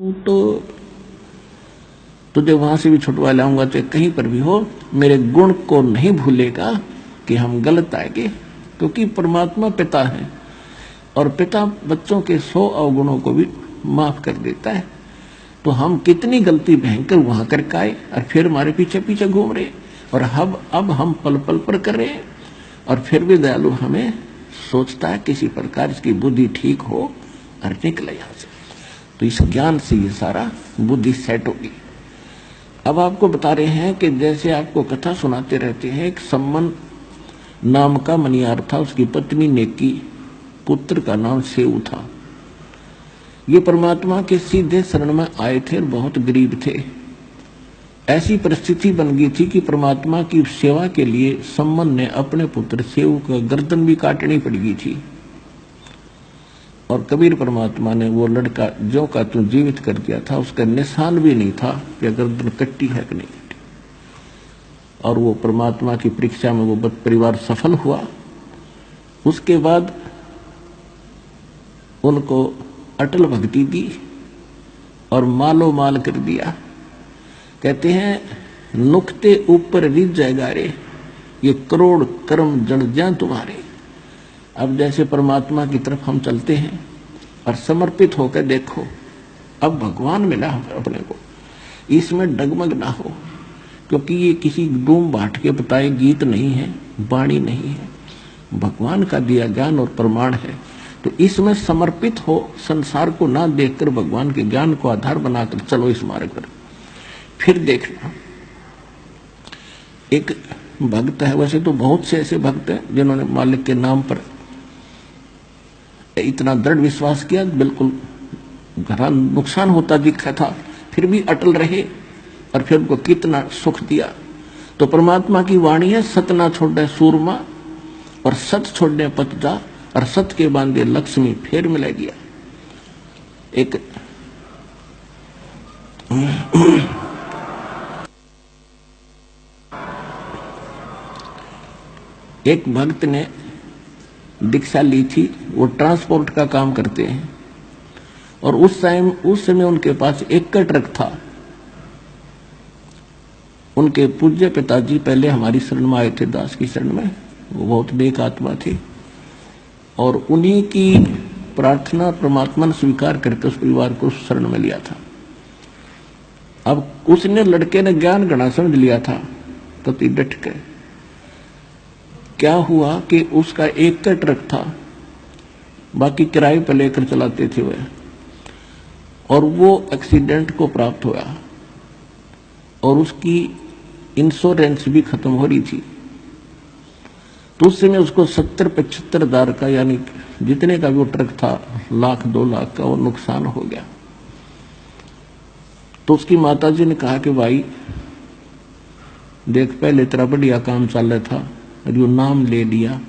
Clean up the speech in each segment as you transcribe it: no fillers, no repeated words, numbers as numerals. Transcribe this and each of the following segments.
तो तुझे वहां से भी छुटवा लाऊंगा, तो कहीं पर भी हो मेरे गुण को नहीं भूलेगा कि हम गलत आएंगे, क्योंकि परमात्मा पिता है और पिता बच्चों के 100 अवगुणों को भी माफ कर देता है। तो हम कितनी गलती भयंकर वहां करके आए और फिर हमारे पीछे पीछे घूम रहे, और अब हम पल पल पर कर रहे हैं, और फिर भी दयालु हमें सोचता है किसी प्रकार इसकी बुद्धि ठीक हो और निकले यहां से। तो इस ज्ञान से ये सारा बुद्धि सेट होगी। अब आपको बता रहे हैं कि जैसे आपको कथा सुनाते रहते हैं, एक सम्मन नाम का मनियार था, उसकी पत्नी नेकी, पुत्र का नाम सेऊ था। ये परमात्मा के सीधे शरण में आए थे और बहुत गरीब थे। ऐसी परिस्थिति बन गई थी कि परमात्मा की सेवा के लिए सम्मन ने अपने पुत्र सेऊ का गर्दन भी काटनी पड़ गई थी। और कबीर परमात्मा ने वो लड़का जो का तू जीवित कर दिया था, उसका निशान भी नहीं था कि गर्दन कट्टी है कि नहीं कट्टी। और वो परमात्मा की परीक्षा में वो परिवार सफल हुआ। उसके बाद उनको अटल भक्ति दी और मालो माल कर दिया। कहते हैं नुक्ते ऊपर रिझ जाएगा रे, ये करोड़ कर्म जड़ जाए तुम्हारे। अब जैसे परमात्मा की तरफ हम चलते हैं और समर्पित होकर देखो, अब भगवान मिला अपने को, इसमें डगमग ना हो, क्योंकि ये किसी डूम बाट के बताए गीत नहीं है, वाणी नहीं है, भगवान का दिया ज्ञान और प्रमाण है। तो इसमें समर्पित हो, संसार को ना देखकर भगवान के ज्ञान को आधार बनाकर चलो इस मार्ग पर। फिर देखना, एक भक्त है, वैसे तो बहुत से ऐसे भक्त हैं जिन्होंने मालिक के नाम पर इतना दृढ़ विश्वास किया, बिल्कुल घरा नुकसान होता दिखा था फिर भी अटल रहे, और फिर उनको कितना सुख दिया। तो परमात्मा की वाणी है, सत ना छोड़े सूरमा और सत छोड़ने पत जा, और सत के बांधे लक्ष्मी फिर मिलेगी। एक भक्त ने दीक्षा ली थी, वो ट्रांसपोर्ट का काम करते हैं, और उस समय उनके पास एक का ट्रक था। उनके पूज्य पिताजी पहले हमारी शरण में आए थे, दास की शरण में, वो बहुत नेक आत्मा थे, और उन्हीं की प्रार्थना परमात्मा ने स्वीकार करके उस परिवार को शरण में लिया था। अब उसने लड़के ने ज्ञान गणा समझ लिया था, तो डट के क्या हुआ कि उसका एक का ट्रक था, बाकी किराए पर लेकर चलाते थे वह, और वो एक्सीडेंट को प्राप्त हुआ और उसकी इंश्योरेंस भी खत्म हो रही थी। तो उस समय उसको 70-75 हजार का, यानी जितने का भी वो ट्रक था, 1,00,000-2 लाख का वो नुकसान हो गया। तो उसकी माताजी ने कहा कि भाई देख, पहले तेरा बढ़िया काम चल रहा था और यो नाम ले लिया,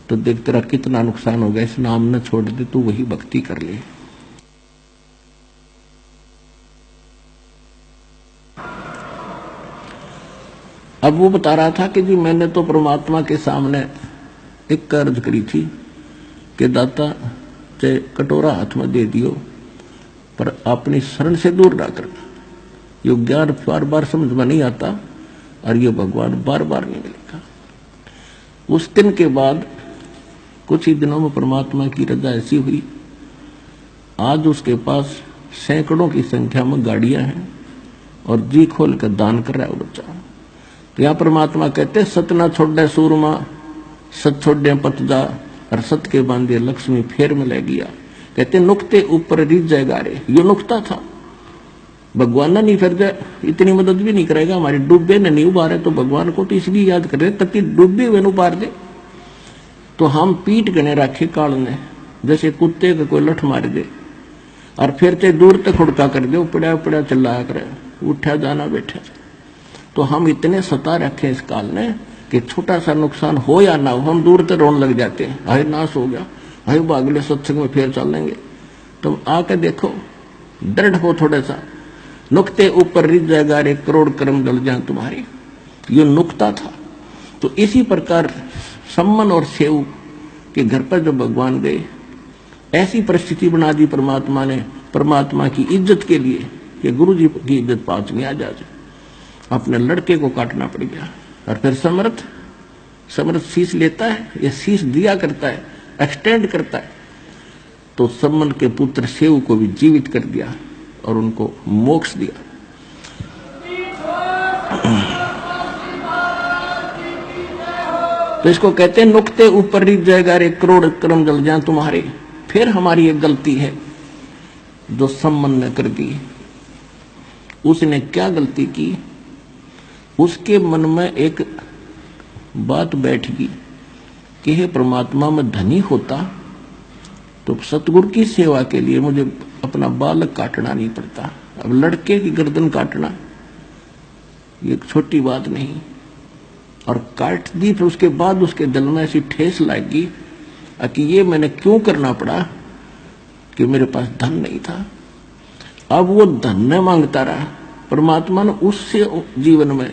तो देख तेरा कितना नुकसान हो गया, इस नाम न छोड़ दे, तू वही भक्ति कर ले। अब वो बता रहा था कि जी मैंने तो परमात्मा के सामने एक अर्ज करी थी कि दाता चाहे कटोरा हाथ में दे दियो, पर अपनी शरण से दूर ना करना। ये ज्ञान बार बार समझ में नहीं आता और ये भगवान बार बार नहीं मिलेगा। उस दिन के बाद कुछ ही दिनों में परमात्मा की रजा ऐसी हुई, आज उसके पास सैकड़ों की संख्या में गाड़ियां हैं और जी खोल कर दान कर रहा है वो बच्चा। तो यहां परमात्मा कहते सत ना छोड़े सूरमा, सत छोड़े पत जा, और सत के बांधे लक्ष्मी फेर मिलेगी। कहते नुक्ते ऊपर रिझ जाएगा रे, यो नुक्ता था, भगवान ना नहीं फिर जाए, इतनी मदद भी नहीं करेगा, हमारी डूबे ने नहीं उबारे, तो भगवान को तो इसलिए याद कर रहे ताकि डूबे हुए उबार दे। तो हम पीठ गने राखे काल ने, जैसे कुत्ते का कोई लठ मार दे और फिर ते दूर तक हुड़का कर दे, उपड़ा उपड़ा चिल्लाया करे, उठा जाना बैठा। तो हम इतने सता रखे इस काल ने कि छोटा सा नुकसान हो या ना हो, हम दूर तक रोने लग जाते हैं, हाय नाश हो गया, हाय अगले सत्संग में फिर चल लेंगे। तो आके देखो, दृढ़ हो थोड़ा सा, नुक्ते ऊपर रिझ जाएगा रे, करोड़ कर्म जल जाए तुम्हारी, ये नुक्ता था। तो इसी प्रकार सम्मन और सेव के घर पर जब भगवान गए, ऐसी परिस्थिति बना दी परमात्मा ने परमात्मा की इज्जत के लिए कि गुरु जी की इज्जत पाँच नहीं आ जाए, अपने लड़के को काटना पड़ गया। और फिर समर्थ शीश लेता है या शीश दिया करता है, एक्सटेंड करता है। तो सम्मन के पुत्र सेव को भी जीवित कर दिया और उनको मोक्ष दिया। तो इसको कहते हैं नुक्ते ऊपर रिझ जाएगा रे करोड़ कर्म जल जाए तुम्हारे। फिर हमारी एक गलती है जो सम्मन ने कर दी। उसने क्या गलती की? उसके मन में एक बात बैठ गई कि हे परमात्मा, मैं धनी होता तो सतगुरु की सेवा के लिए मुझे अपना बालक काटना नहीं पड़ता। अब लड़के की गर्दन काटना ये छोटी बात नहीं। और काट दी, फिर उसके बाद उसके दिल में ऐसी ठेस लगी कि ये मैंने क्यों करना पड़ा कि मेरे पास धन नहीं था। अब वो धन न मांगता रहा, परमात्मा ने उससे जीवन में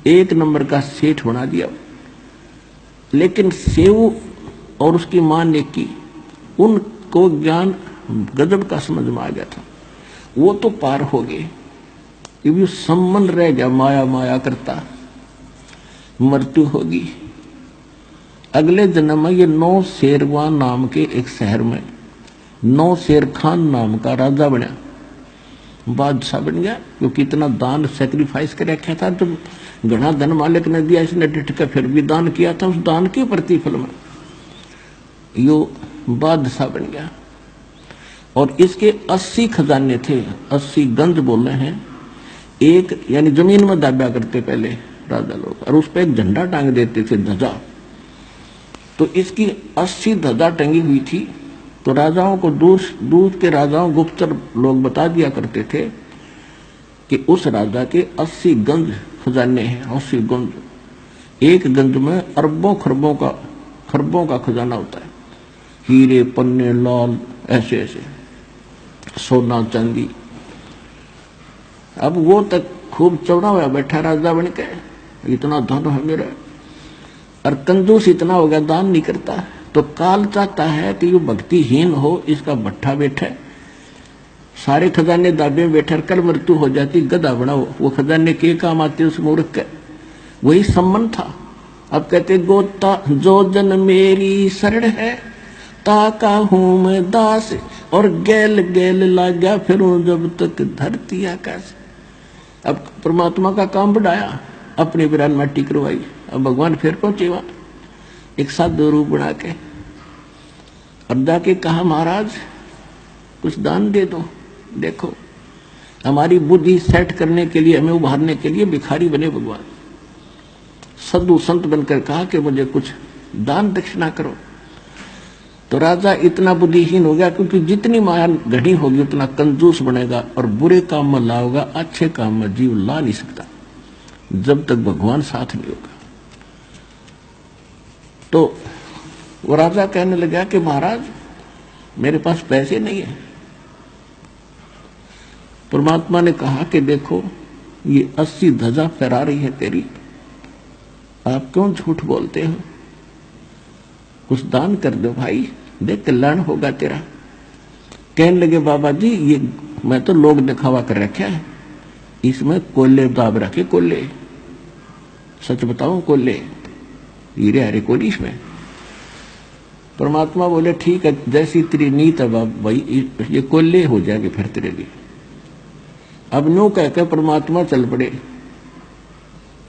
एक नंबर का सेठ बना दिया। लेकिन सेव और उसकी मां ने की, उनको ज्ञान गजब का समझ में आ गया था, वो तो पार हो गए। क्योंकि सम्मन रह गया माया माया करता, मृत्यु होगी। अगले जन्म में ये नौ शेरवान नाम के एक शहर में नौ शेर खान नाम का राजा बना, बादशाह बन गया। क्योंकि इतना दान सेक्रीफाइस कर रखा था, तो घना धन मालिक ने दिया, इसने डिट कर फिर भी दान किया था। उस दान के प्रतिफल में यो बादशाह बन गया। और इसके 80 खजाने थे, 80 गंज बोले हैं। एक यानी जमीन में दाब्या करते पहले राजा लोग, और उस पर एक झंडा टांग देते थे, ध्वजा। तो इसकी 80 ध्वजा टंगी हुई थी। तो राजाओं को दूर के राजाओं गुप्तचर लोग बता दिया करते थे कि उस राजा के 80 गंज खजाने हैं। 80 गंज, एक गंज में अरबों खरबों का खजाना होता है, हीरे पन्ने लाल ऐसे ऐसे, सोना चांदी। अब वो तक खूब चौड़ा हुआ बैठा राजा बन के, इतना धन है मेरा, और कंजूस इतना हो गया दान नहीं करता। तो काल चाहता है कि ये भक्तिहीन हो, इसका भट्ठा बैठे, सारे खजाने दाबे बैठे, कल मृत्यु हो जाती गधा बनाओ। वो खजाने के काम आते उस मूर्ख के, वही सम्मन था। अब कहते गोता जो जन मेरी शरण है, ताका हूं मैं दास, और गैल गैल लागा फिरूं जब तक धरती आकाश। अब परमात्मा का काम बढ़ाया, अपनी विरान माटी करवाई। अब भगवान फिर पहुंचे वहां एक साधु रूप बना के, और जाके कहा महाराज कुछ दान दे दो। देखो हमारी बुद्धि सेट करने के लिए, हमें उभारने के लिए भिखारी बने भगवान। साधु संत बनकर कहा कि मुझे कुछ दान दक्षिणा करो। तो राजा इतना बुद्धिहीन हो गया, क्योंकि जितनी माया घड़ी होगी उतना कंजूस बनेगा, और बुरे काम में लाओगा, अच्छे काम में जीव ला नहीं सकता जब तक भगवान साथ नहीं होगा। तो वो राजा कहने लगा कि महाराज मेरे पास पैसे नहीं है। परमात्मा ने कहा कि देखो ये 80 ध्वजा फहरा रही है तेरी, आप क्यों झूठ बोलते हो? कुछ दान कर दो भाई, देख कल्याण होगा तेरा। कहने लगे बाबा जी ये मैं तो लोग दिखावा कर रखा है, इसमें कोल्ले दाब रखे, कोल्ले सच बताऊं, कोल्ले हीरे हरे कोली इसमें। परमात्मा बोले ठीक है, जैसी तेरी नीत है भाई, ये कोल्ले हो जाएंगे फिर तेरे लिए। अब नो कहकर परमात्मा चल पड़े।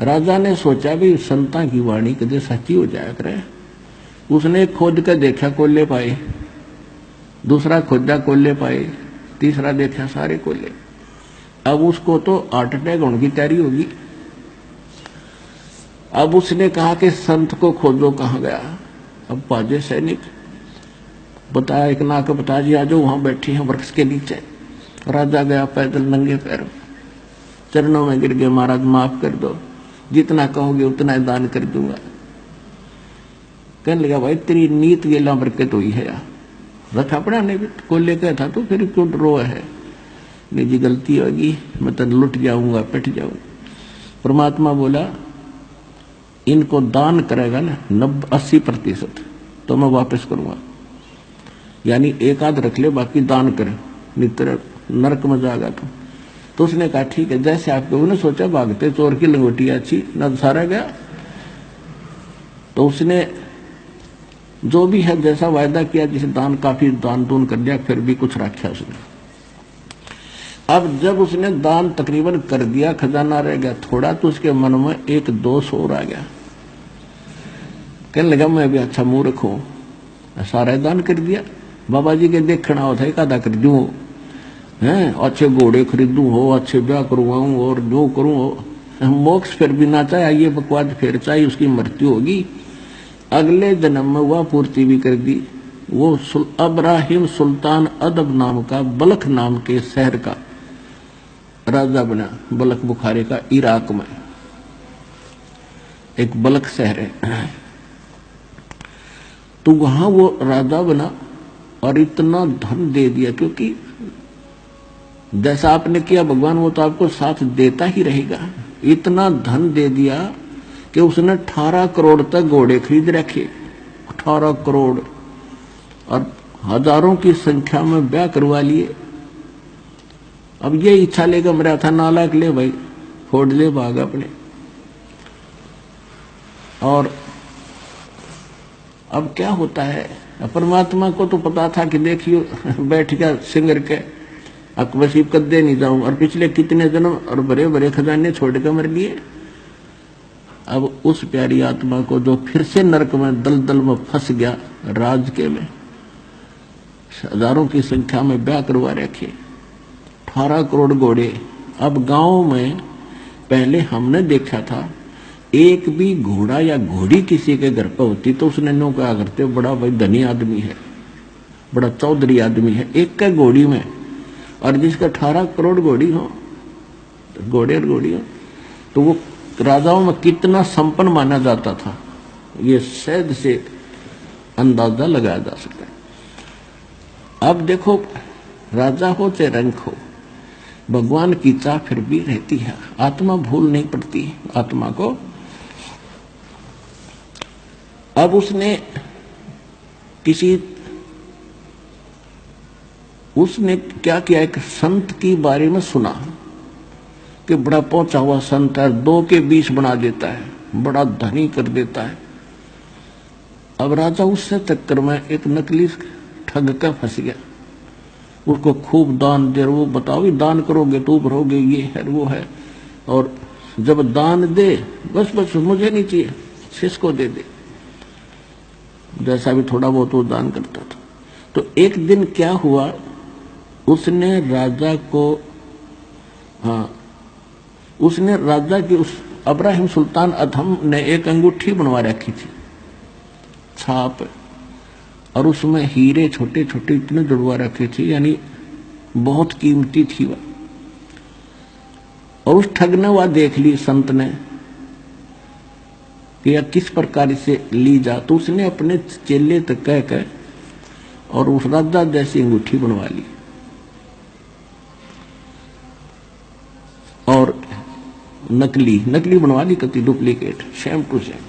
राजा ने सोचा भी संता की वाणी कदे सच्ची हो जाया करे। उसने खोद कर देखा कोल्ले पाए, दूसरा खोदा कोल्ले पाए, तीसरा देखा सारे कोल्ले। अब उसको तो हार्ट अटैक होने की तैयारी होगी। अब उसने कहा कि संत को खोदो, कहाँ गया? अब पाजे सैनिक बताया, एक नाक बता जी आज वहां बैठे हैं वृक्ष के नीचे। राजा गया पैदल नंगे पैर, चरणों में गिर गए, महाराज माफ कर दो, जितना कहोगे उतना ही दान कर दूंगा। कहने लगा भाई तेरी नीत गेला बरकत हुई है यार, रखा पड़ा नहीं कोल्ले का था तो फिर क्यों रो है? नहीं जी गलती होगी, मैं तो लुट जाऊंगा, पिट जाऊंगा। परमात्मा बोला इनको दान करेगा ना 80% तो मैं वापस करूंगा, यानी एक आध रख ले बाकी दान करे। नितर नरक में जाएगा तो उसने कहा ठीक है, जैसे आप कहोगे ना, सोचा भागते चोर की लंगोटी अच्छी न सारा गया। तो उसने जो भी है जैसा वायदा किया, जिसे दान काफी दान दून कर दिया, फिर भी कुछ रखा उसने। अब जब उसने दान तकरीबन कर दिया, खजाना रह गया थोड़ा, तो उसके मन में एक दोष और आ गया। कहने लगा मैं भी अच्छा मूर्ख हूं, सारा दान कर दिया, बाबा जी के देखना होता है, कादा कर दूं हैं, अच्छे घोड़े खरीदूं हो, अच्छे ब्याह करवाऊं और जो करूं हो, मोक्ष फिर भी ना चाहे, ये बकवाद फिर चाहिए, उसकी मृत्यु होगी। अगले जन्म में वह पूर्ति भी कर दी। वो अब्राहिम सुल्तान अदब नाम का, बलख नाम के शहर का राजा बना। बलख बुखारे का, इराक में एक बलख शहर है, तो वहां वो राजा बना और इतना धन दे दिया, क्योंकि जैसा आपने किया भगवान वो तो आपको साथ देता ही रहेगा। इतना धन दे दिया कि उसने 18 करोड़ तक घोड़े खरीद रखे, 18 करोड़, और हजारों की संख्या में ब्याह करवा लिए। अब ये इच्छा लेकर मेरा था, नालायक ले भाई, फोड़ ले भाग अपने। और अब क्या होता है, परमात्मा को तो पता था कि देखियो बैठ गया सिंगर के अकबसीब कदे नहीं जाऊं, और पिछले कितने जन्म और बड़े बड़े खजाने छोड़ कर मर लिए। अब उस प्यारी आत्मा को जो फिर से नरक में दलदल में फंस गया, राज के में हजारों की संख्या में ब्याह करवा रखे, 18 करोड़ घोड़े। अब गांव में पहले हमने देखा था, एक भी घोड़ा या घोड़ी किसी के घर पर होती तो उसने नो कहा करते बड़ा भाई धनी आदमी है, बड़ा चौधरी आदमी है, एक का घोड़ी में। और जिसका 18 करोड़ घोड़ी हो, घोड़े और घोड़ी हो, तो वो राजाओं में कितना संपन्न माना जाता था, ये सहज से अंदाजा लगाया जा सकता है। अब देखो, राजा हो चाहे रंक हो, भगवान की चाह फिर भी रहती है, आत्मा भूल नहीं पड़ती आत्मा को। अब उसने क्या किया, एक संत की बारे में सुना कि बड़ा पहुंचा हुआ संत है, 2 के 20 बना देता है, बड़ा धनी कर देता है। अब राजा उससे चक्कर में एक नकली ठग का फंस गया, उसको खूब दान दे, वो बताओ दान करोगे तो भरोगे, ये है वो है, और जब दान दे बस बस मुझे नहीं चाहिए, किसको दे दे, जैसा भी थोड़ा बहुत वो दान करता था। तो एक दिन क्या हुआ, उसने राजा की उस अब्राहिम सुल्तान अधम ने एक अंगूठी बनवा रखी थी, छाप, और उसमें हीरे छोटे छोटे इतने जुड़वा रखे थे, यानी बहुत कीमती थी वह। और उस ठग ने वह देख ली संत ने कि यह किस प्रकार से ली जा, तो उसने अपने चेले तक कह कर और उस राजा जैसी अंगूठी बनवा ली, और नकली बनवा ली, कति डुप्लीकेट, सेम टू सेम।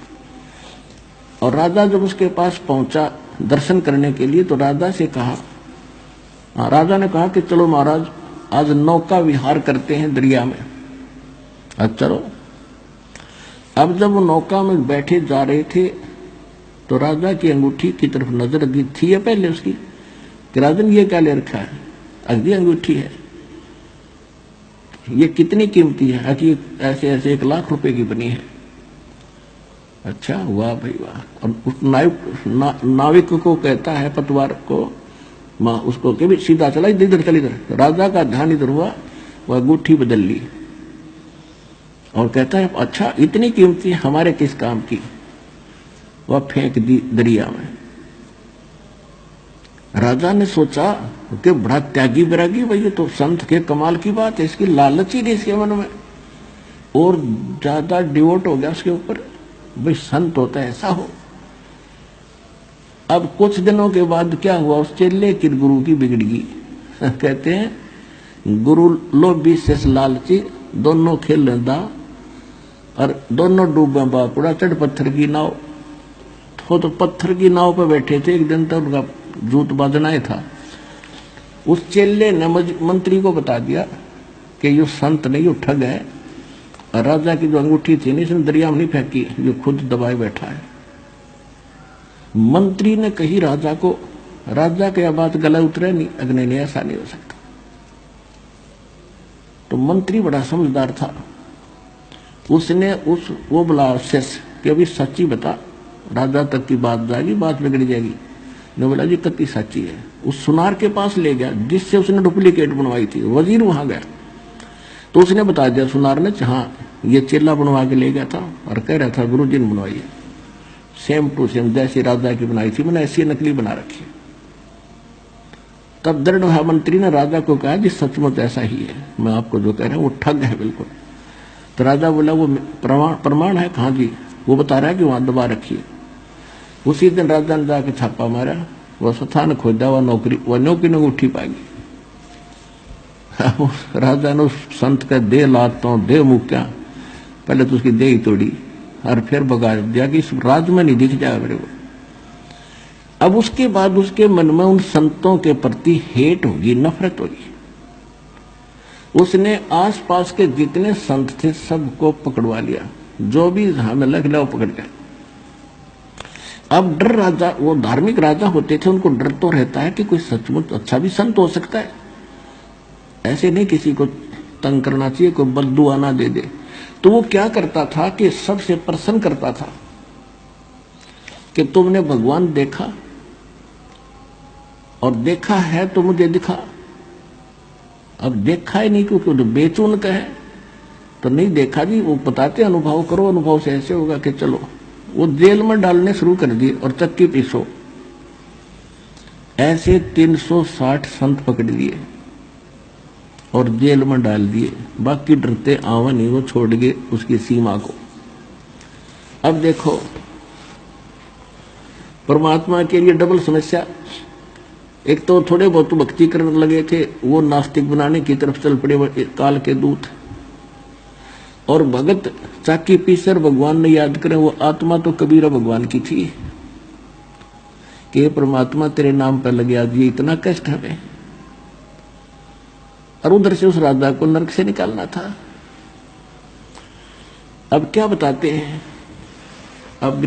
और राजा जब उसके पास पहुंचा दर्शन करने के लिए, तो राजा से कहा, राजा ने कहा कि चलो महाराज आज नौका विहार करते हैं दरिया में। अब चलो। अब जब वो नौका में बैठे जा रहे थे, तो राजा की अंगूठी की तरफ नजर दी थी पहले उसकी कि राजन ये क्या ले रखा है, अगली अंगूठी है, ये कितनी कीमती है, कि ऐसे ऐसे 1 लाख रुपए की बनी है। अच्छा, वाह भाई वाह। और उस नाविक को कहता है, पतवार को, उसको कि भी सीधा चला, इधर चल इधर। राजा का ध्यान इधर हुआ, वह अंगूठी बदल ली और कहता है अच्छा इतनी कीमती हमारे किस काम की, वह फेंक दी दरिया में। राजा ने सोचा कि बड़ा त्यागी बैरागी भाई, ये तो संत के कमाल की बात है, इसकी लालच ही नहीं इसके मन में, और ज्यादा डिवोट हो गया उसके ऊपर, भाई संत होता है ऐसा हो। अब कुछ दिनों के बाद क्या हुआ, उस चेले की गुरु की बिगड़ गई। कहते हैं गुरु लोभी से लालची, दोनों खेल दा और दोनों डूबे बापुड़ा, चढ़ पत्थर की नाव। तो पत्थर की नाव पर बैठे थे, एक दिन तक उनका जूत बाजना ही था। उस चेले ने मंत्री को बता दिया कि ये संत नहीं, ये ठग है। और राजा की जो अंगूठी थी नहीं, इसने दरिया में नहीं फेंकी, जो खुद दबाए बैठा है। मंत्री ने कही राजा को, राजा के यह बात गला उतरे नहीं, अग्नि नहीं, ऐसा नहीं हो सकता। तो मंत्री बड़ा समझदार था, उसने वो बोला शेष कि अभी सच्ची बता, राजा तक की बात जाएगी, बात बिगड़ जाएगी। ने बोला जी कति सच्ची है। उस सुनार के पास ले गया जिससे उसने डुप्लीकेट बनवाई थी। वजीर वहां गया तो उसने बता दिया सुनार ने, हाँ ये चेला बनवा के ले गया था और कह रहा था गुरुजी ने बनवाई है, सेम टू सेम जैसी राजा की बनाई थी, मैंने ऐसी नकली बना रखी है। तब दृढ़ मंत्री ने राजा को कहा जी सचमुच ऐसा ही है, मैं आपको जो कह रहा हूं वो ठग है बिल्कुल। तो राजा बोला वो प्रमाण है कहाँ जी? वो बता रहा है कि वहां दबा रखी है। उसी दिन राजा ने जाके छापा मारा, वह स्थान खोदा, वह नौकरी उठी पाएगी। राजा ने उस संत का दे लातों दे मुक्या, पहले तो उसकी देह तोड़ी और फिर भगा दिया कि इस राज में नहीं दिख जाएगा मेरे को। अब उसके बाद उसके मन में उन संतों के प्रति हेट होगी, नफरत होगी। उसने आसपास के जितने संत थे सबको पकड़वा लिया, जो भी हमें लग लिया वो पकड़ गया। अब डर, राजा वो धार्मिक राजा होते थे, उनको डर तो रहता है कि कोई सचमुच अच्छा भी संत हो सकता है, ऐसे नहीं किसी को तंग करना चाहिए, कोई बद्दुआ ना दे दे। तो वो क्या करता था कि सबसे प्रसन्न करता था कि तुमने भगवान देखा और देखा है तो मुझे दिखा। अब देखा ही नहीं क्योंकि तो बेचून का है तो नहीं देखा जी, वो बताते अनुभव करो, अनुभव से ऐसे होगा कि चलो। वो जेल में डालने शुरू कर दिए और चक्की पीसो। ऐसे 360 संत पकड़ लिए और जेल में डाल दिए। बाकी डरते आवा नहीं, वो छोड़ गए उसकी सीमा को। अब देखो परमात्मा के लिए डबल समस्या। एक तो थोड़े बहुत भक्ति करने लगे थे, वो नास्तिक बनाने की तरफ चल पड़े काल के दूत। और भगत चाकी पीसर भगवान ने याद करें, वो आत्मा तो कबीरा भगवान की थी कि परमात्मा तेरे नाम पर लगे, आज ये इतना कष्ट हमें। और उधर से उस राजा को नरक से निकालना था। अब क्या बताते हैं, अब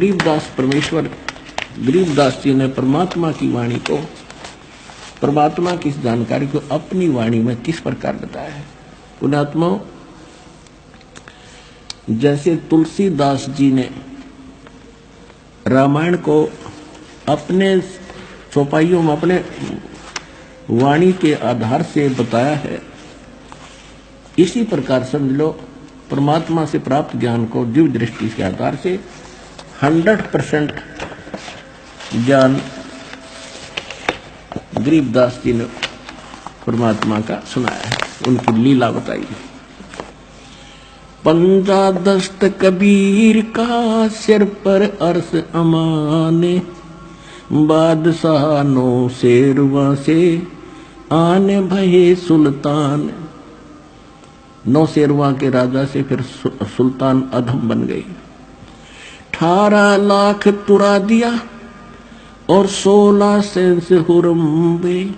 गरीबदास जी ने परमात्मा की वाणी को, परमात्मा की जानकारी को अपनी वाणी में किस प्रकार बताया है। पुण्यात्माओं, जैसे तुलसीदास जी ने रामायण को अपने चौपाइयों में अपने वाणी के आधार से बताया है, इसी प्रकार समझ लो परमात्मा से प्राप्त ज्ञान को दिव्य दृष्टि के आधार से 100% ज्ञान गरीबदास जी ने परमात्मा का सुनाया है, उनकी लीला बताई। पंजा दस्त कबीर का सिर पर अर्श अमाने, बादशाह नो शेरवा से आने भये सुल्तान। 9 शेरवा के राजा से फिर सुल्तान अधम बन गई। 18 लाख तुरा दिया और 16 सेंस हुरम्बे,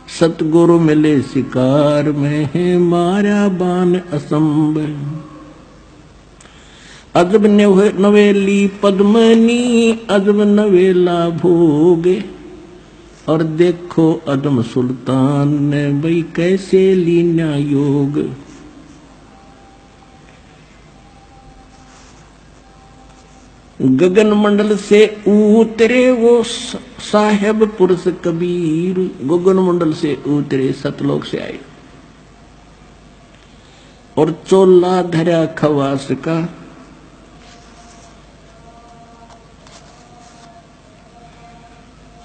सतगुरु मिले शिकार में है मारा बान असंभ। अजब नवेली पद्मनी अजब नवेला भोगे, और देखो अदम सुल्तान ने भाई कैसे लीना योग। गगन मंडल से उतरे वो साहेब पुरुष कबीर, गगन मंडल से उतरे सतलोक से आए और चोला धरा खवास का।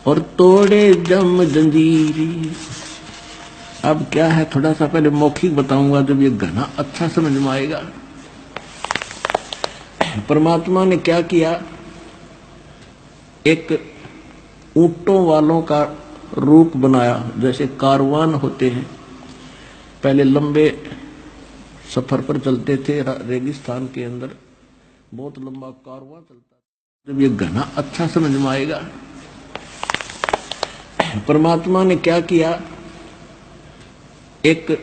और तोड़े जम जंजीरी। अब क्या है, थोड़ा सा पहले मौखिक बताऊंगा, जब ये घना अच्छा समझ में आएगा। परमात्मा ने क्या किया, एक ऊंटों वालों का रूप बनाया, जैसे कारवान होते हैं, पहले लंबे सफर पर चलते थे रेगिस्तान के अंदर, बहुत लंबा कारवां चलता। जब ये घना अच्छा समझ में आएगा, परमात्मा ने क्या किया, एक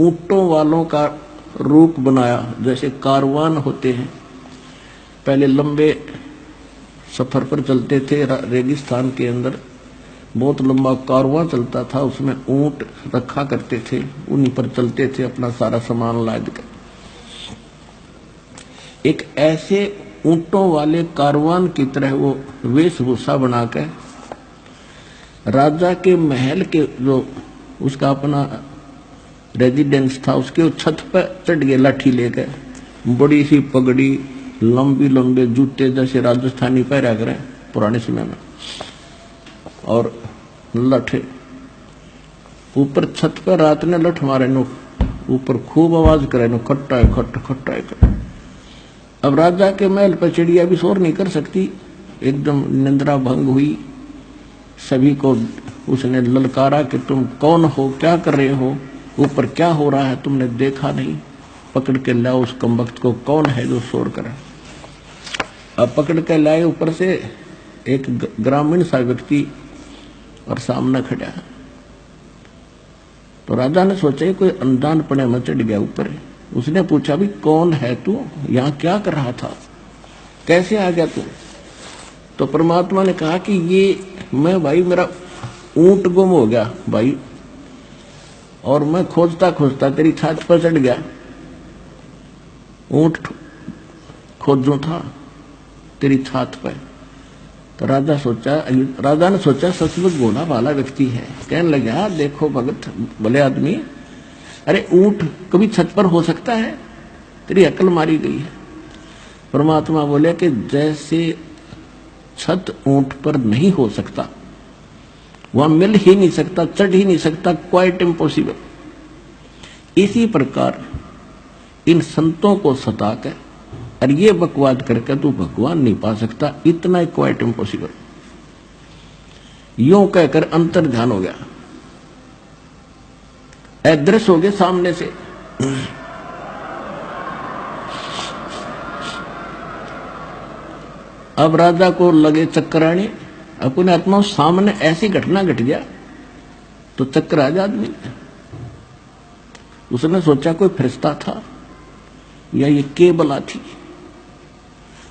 ऊंटों वालों का रूप बनाया, जैसे कारवान होते हैं। पहले लंबे सफर पर चलते थे रेगिस्तान के अंदर, बहुत लंबा कारवां चलता था, उसमें ऊंट रखा करते थे, उन्हीं पर चलते थे अपना सारा सामान लाद कर। एक ऐसे ऊंटों वाले कारवान की तरह वो वेशभूषा बनाकर राजा के महल के जो उसका अपना रेजिडेंस था उसके छत पर चढ़ गए लाठी लेकर, बड़ी सी पगड़ी, लंबी लंबे जूते जैसे राजस्थानी पहरा करें पुराने समय में, और लठ ऊपर छत पर रात ने लठ मारे नो, ऊपर खूब आवाज करे नो, खट्टा है खट खट्टा है खट। अब राजा के महल पर चिड़िया भी शोर नहीं कर सकती, एकदम निंद्रा भंग हुई। सभी को उसने ललकारा कि तुम कौन हो, क्या कर रहे हो, ऊपर क्या हो रहा है, तुमने देखा नहीं, पकड़ के लाओ उस कमबख्त को, कौन है जो शोर करे। अब पकड़ के लाए ऊपर से एक ग्रामीण सा व्यक्ति और सामने खड़ा। तो राजा ने सोचा कोई अनजान पने में चढ़ गया ऊपर। उसने पूछा भी कौन है तू, यहाँ क्या कर रहा था, कैसे आ गया तू। तो परमात्मा ने कहा कि ये मैं भाई, मेरा ऊंट गुम हो गया भाई, और मैं खोजता खोजता तेरी छत पर चढ़ गया, ऊंट खोजूं था तेरी छत पर। तो राजा ने सोचा सचमुच भोला भाला व्यक्ति है। कहने लगा देखो भगत भले आदमी, अरे ऊंट कभी छत पर हो सकता है, तेरी अकल मारी गई है। परमात्मा बोले कि जैसे छत ऊंट पर नहीं हो सकता, वहां मिल ही नहीं सकता, चढ़ ही नहीं सकता, क्वाइट इम्पॉसिबल, इसी प्रकार इन संतों को सताकर और ये बकवाद करके तू भगवान नहीं पा सकता, इतना ही क्वाइट इम्पॉसिबल। यूं कहकर अंतर ध्यान हो गया, अदृश्य हो गए सामने से। अब राजा को लगे चक्कर आने, अपने आत्मा सामने ऐसी घटना घट गया तो चक्कर आ जा आदमी। उसने सोचा कोई फरिश्ता था या ये केबला थी।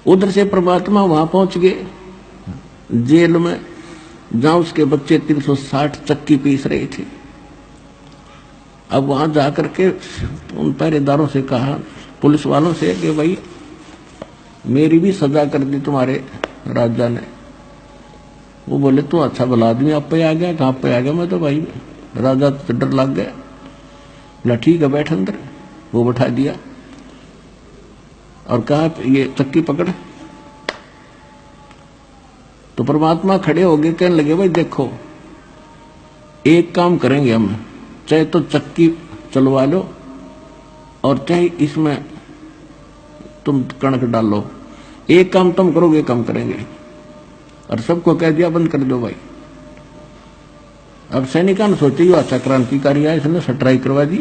उधर से परमात्मा वहां पहुंच गए जेल में, जहां उसके बच्चे 360 चक्की पीस रहे थे। अब वहां जाकर के उन पहरेदारों से कहा, पुलिस वालों से, कि भाई मेरी भी सजा कर दी तुम्हारे राजा ने। वो बोले तू अच्छा भला आदमी, आप पे आ गया, कहाँ पे आ गया, मैं तो भाई राजा तो डर लग गया। बोला ठीक है बैठ अंदर। वो बैठा दिया और कहा ये चक्की पकड़। तो परमात्मा खड़े हो गए, कहने लगे भाई देखो एक काम करेंगे हम, चाहे तो चक्की चलवा लो और चाहे इसमें तुम कणक डालो, एक काम तुम करोगे काम करेंगे। और सबको कह दिया बंद कर दो भाई। अब सैनिकों ने सोची अच्छा क्रांतिकारी है, इसने सट्राई करवा दी।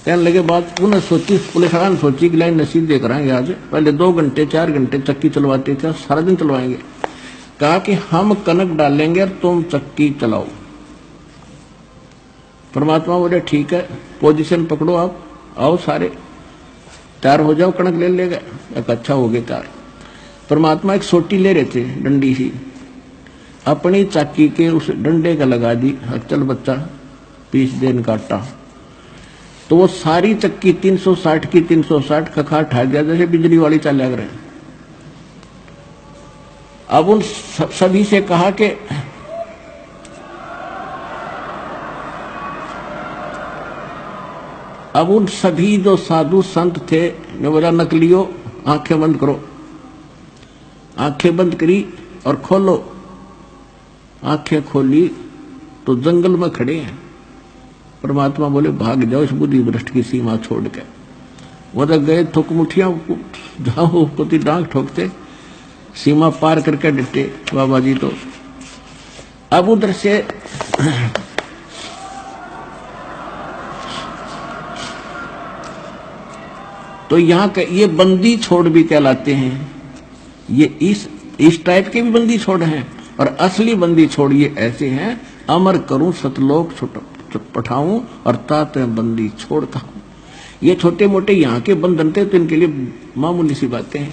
कहने लगे बात उन्हें सोची, पुलिस वाला ने सोची कि लाइन नसीब दे कराएंगे आज, पहले 2 घंटे 4 घंटे चक्की चलवाते थे, सारा दिन चलवाएंगे। कहा कि हम कनक डालेंगे और तुम चक्की चलाओ। परमात्मा बोले ठीक है, पोजीशन पकड़ो, आप आओ सारे तैयार हो जाओ, कणक ले लेगा। एक अच्छा हो गया तैयार। परमात्मा एक सोटी ले रहे थे डंडी सी, अपनी चाकी के उस डंडे का लगा दी, चल बच्चा पीस देन काटा। तो वो सारी चक्की 360 की 360 खखा ठा गया, जैसे बिजली वाली चला रहे। अब उन सभी से कहा कि अब उन सभी जो साधु संत थे ने बोला नकलियों आंखें बंद करो। आंखें बंद करी और खोलो। आंखें खोली तो जंगल में खड़े हैं। परमात्मा बोले भाग जाओ इस बुद्धि भ्रष्ट की सीमा छोड़ के। वो तो गए थुक मुठियां जाओ कोती डांग ठोकते, सीमा पार करके डटे बाबा जी। तो अब उधर से तो यहाँ के ये बंदी छोड़ भी कहलाते हैं। ये इस टाइप के भी बंदी छोड़ हैं, और असली बंदी छोड़ ये ऐसे हैं, अमर करूं सतलोक छुटो। पठाऊं और तात में बंदी छोड़ खाऊं। ये छोटे मोटे यहाँ के बंधन थे तो इनके लिए मामूली सी बातें हैं।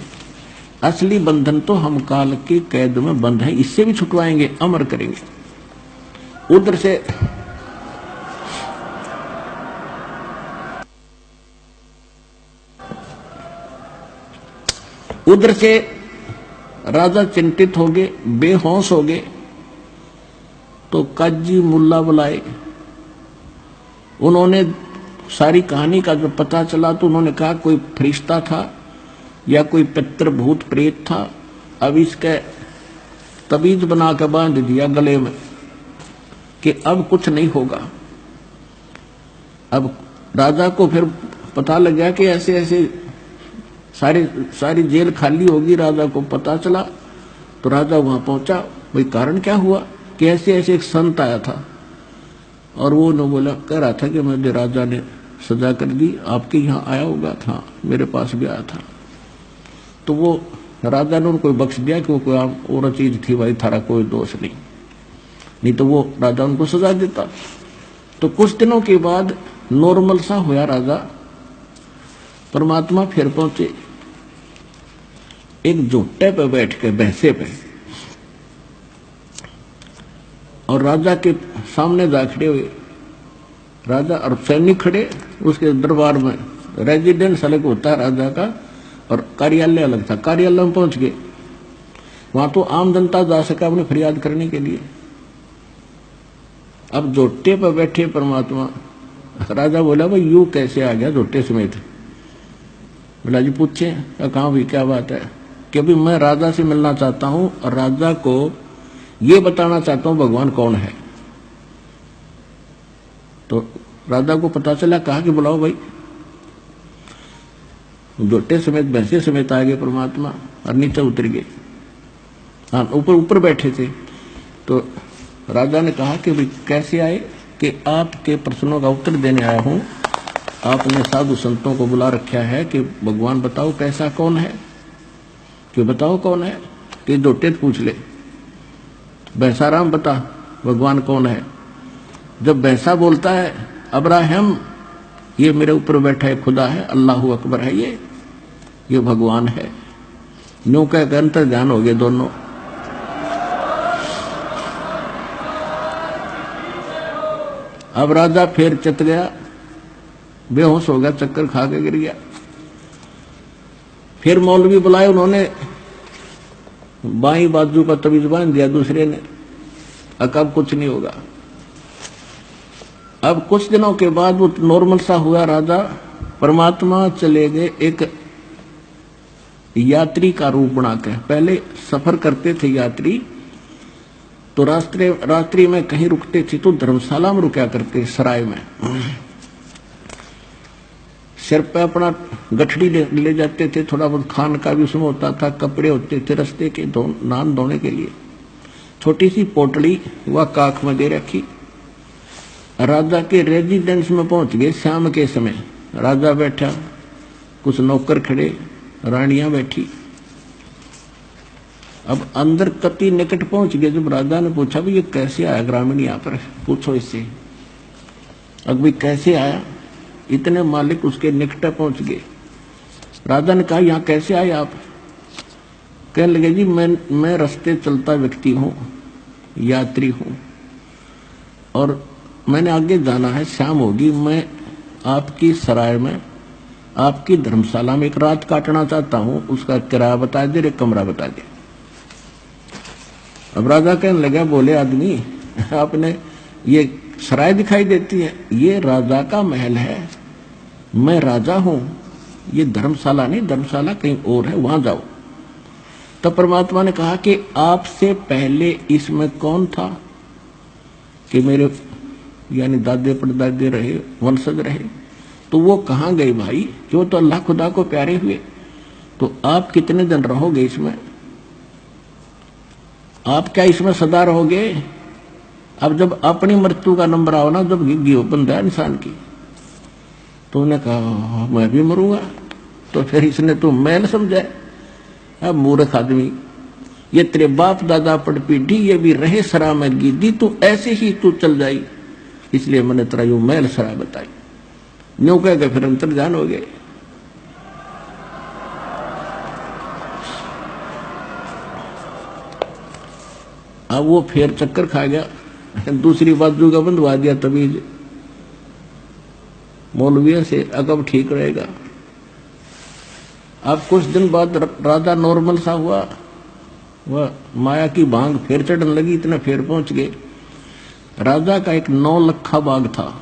असली बंधन तो हम काल की कैद में बंद है, इससे भी छुटवाएंगे, अमर करेंगे। उधर से राजा चिंतित हो गए, बेहोश हो गए। तो काजी मुल्ला बुलाए। उन्होंने सारी कहानी का जब पता चला तो उन्होंने कहा कोई फरिश्ता था या कोई पितर भूत प्रेत था। अब इसके तबीज बना के बांध दिया गले में कि अब कुछ नहीं होगा। अब राजा को फिर पता लग गया कि ऐसे ऐसे सारी जेल खाली होगी। राजा को पता चला तो राजा वहां पहुंचा। भाई कारण क्या हुआ कि ऐसे ऐसे एक संत आया था और वो न बोला, कह रहा था कि मुझे राजा ने सजा कर दी, आपके यहाँ आया होगा था, मेरे पास भी आया था। तो वो राजा ने उनको बख्श दिया कि वो कोई और चीज थी भाई, थारा कोई दोष नहीं तो वो राजा उनको सजा देता। तो कुछ दिनों के बाद नॉर्मल सा हुआ राजा। परमात्मा फिर पहुंचे एक झोटे पे बैठ के, भैंसे पे, और राजा के सामने जा खड़े हुए। राजा और सैनिक खड़े उसके दरबार में। रेजिडेंस अलग होता है राजा का और कार्यालय अलग था। कार्यालय में पहुंच गए। वहां तो आम जनता जा सका अपनी फरियाद करने के लिए। अब झोटे पर बैठे परमात्मा। राजा बोला भाई यू कैसे आ गया झोटे समेत? बोला जी पूछे। कहा भी क्या बात है? कि अभी मैं राजा से मिलना चाहता हूं और राजा को ये बताना चाहता हूं भगवान कौन है। तो राजा को पता चला, कहा कि बुलाओ भाई। जोटे समेत भैंसे समेत आ गए परमात्मा और नीचे उतर गए। हाँ, ऊपर बैठे थे। तो राजा ने कहा कि भाई कैसे आए? कि आपके प्रश्नों का उत्तर देने आया हूं। आपने साधु संतों को बुला रखा है कि भगवान बताओ कैसा कौन है, कि बताओ कौन है। कि जोटे पूछ ले, भैंसाराम बता भगवान कौन है। जब भैंसा बोलता है अब्राहम, ये मेरे ऊपर बैठा है खुदा है, अल्लाहू अकबर है, ये भगवान है। यूं कह अंतर ध्यान हो गए दोनों। अब राजा फिर चत गया, बेहोश हो गया, चक्कर खा के गिर गया। फिर मौलवी बुलाए। उन्होंने बाई बाजू का तवीज बांध दिया दूसरे ने। अब कुछ नहीं होगा। अब कुछ दिनों के बाद वो नॉर्मल सा हुआ राजा। परमात्मा चले गए एक यात्री का रूप बना के। पहले सफर करते थे यात्री, तो रात्रि में कहीं रुकते थे तो धर्मशाला में रुका करते, सराय में। सिर पे अपना गठड़ी ले जाते थे, थोड़ा बहुत खान का भी उसमें होता था, कपड़े होते थे रस्ते के नान धोने के लिए। छोटी सी पोटली वह काख में दे रखी। राजा के रेजिडेंस में पहुंच गए शाम के समय। राजा बैठा, कुछ नौकर खड़े, रानियां बैठी। अब अंदर कति निकट पहुंच गए। जब राजा ने पूछा भी ये कैसे आया ग्रामीण यहाँ पर, पूछो इससे अब भी कैसे आया। इतने मालिक उसके निकट पहुंच गए। राजा ने कहा यहाँ कैसे आए आप? कहने लगे जी मैं रास्ते चलता व्यक्ति हूँ, यात्री हूँ, और मैंने आगे जाना है, शाम होगी। मैं आपकी सराय में, आपकी धर्मशाला में एक रात काटना चाहता हूँ। उसका किराया बता दे, एक कमरा बता दे। अब राजा कहने लगा, बोले आदमी आपने ये सराय दिखाई देती है, ये राजा का महल है, मैं राजा हूं, ये धर्मशाला नहीं, धर्मशाला कहीं और है, वहां जाओ। तब परमात्मा ने कहा कि आपसे पहले इसमें कौन था? कि मेरे यानी दादे परदादे रहे, वंशज रहे। तो वो कहाँ गए भाई? जो तो अल्लाह खुदा को प्यारे हुए। तो आप कितने दिन रहोगे इसमें? आप क्या इसमें सदा रहोगे? अब जब अपनी मृत्यु का नंबर आओ ना, जब गियो बंदा इंसान की, तो उन्हें कहा मैं भी मरूंगा। तो फिर इसने तो मैल समझा। अब मूर्ख आदमी, ये तेरे बाप दादा पड़ पीढ़ी, ये भी रहे सरा में गिद्दी, तू ऐसे ही तू चल जाई, इसलिए मैंने तेरा यो मैल सराय बताई। यूं कह के फिर अंतर्ध्यान हो गए। अब वो फिर चक्कर खा गया, दूसरी बाजू का बंधवा दिया तबीज मौलविया से, अकब ठीक रहेगा। अब कुछ दिन बाद राजा नॉर्मल सा हुआ, वह माया की भांग फिर चढ़ने लगी, इतना फिर पहुंच गए। राजा का एक 9 लखा बाग था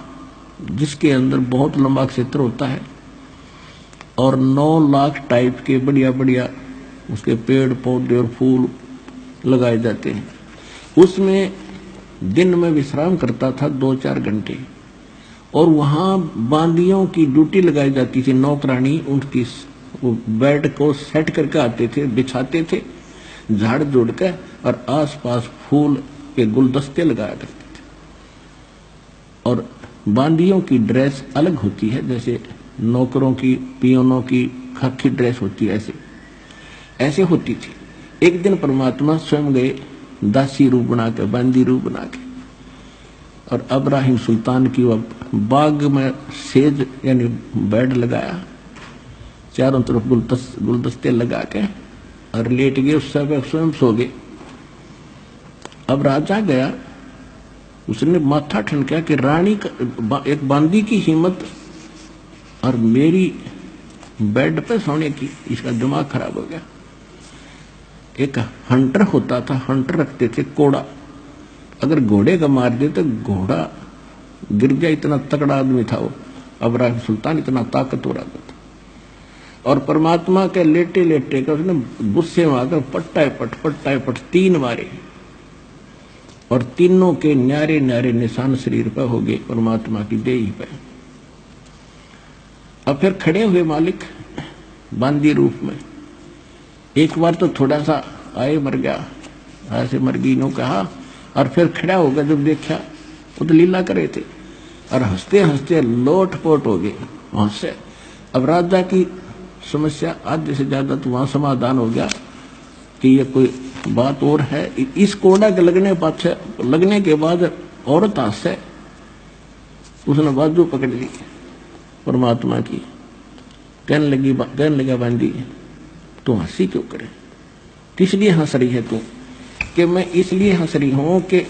जिसके अंदर बहुत लंबा क्षेत्र होता है और 9 लाख टाइप के बढ़िया बढ़िया उसके पेड़ पौधे और फूल लगाए जाते हैं। उसमें दिन में विश्राम करता था 2-4 घंटे, और वहां बांदियों की ड्यूटी लगाई जाती थी। नौकरानी उनकी वो बेड को सेट करके आते थे, बिछाते थे झाड़ जोड़ के, और आसपास फूल के गुलदस्ते लगाया करते थे। और बांदियों की ड्रेस अलग होती है, जैसे नौकरों की पियोनों की खाकी ड्रेस होती है, ऐसे होती थी। एक दिन परमात्मा स्वयं गए दासी रूप बना के, बांदी रूप बना के, और अब्राहिम सुल्तान की वह बाग में सेज यानी बेड लगाया, चारों तरफ गुलदस्ते लगा के, और लेट गए, उस समय स्वयं सो गए। अब राजा गया, उसने माथा ठनका कि रानी का एक बांदी की हिम्मत और मेरी बेड पे सोने की, इसका दिमाग खराब हो गया। एक हंटर होता था, हंटर रखते थे कोड़ा, अगर घोड़े का मार दे तो घोड़ा गिर जाए, इतना तगड़ा आदमी था वो अब्राहिम सुल्तान, इतना ताकतवर आदमी था। और परमात्मा के लेटे लेटे का उसने गुस्से में आकर पट्टाए पट 3 मारे, और तीनों के न्यारे न्यारे निशान शरीर पर हो गए परमात्मा की देही पे। अब फिर खड़े हुए मालिक बांदी रूप में, एक बार तो थोड़ा सा आए मर गया, ऐसे मर गई नो कहा, और फिर खड़ा हो गया। जब देखा वो तो लीला करे थे, और हंसते हंसते लोट पोट हो गए वहां से। अब राजा की समस्या आधे से ज्यादा तो वहां समाधान हो गया कि ये कोई बात और है। इस कोड़ा के लगने के बाद औरत हंसे, उसने बाजू पकड़ ली परमात्मा की, कहने लगा बांदी तू हंसी क्यों करे, किस लिए हंस रही है तू? कि मैं इसलिए हंस रही हूं कि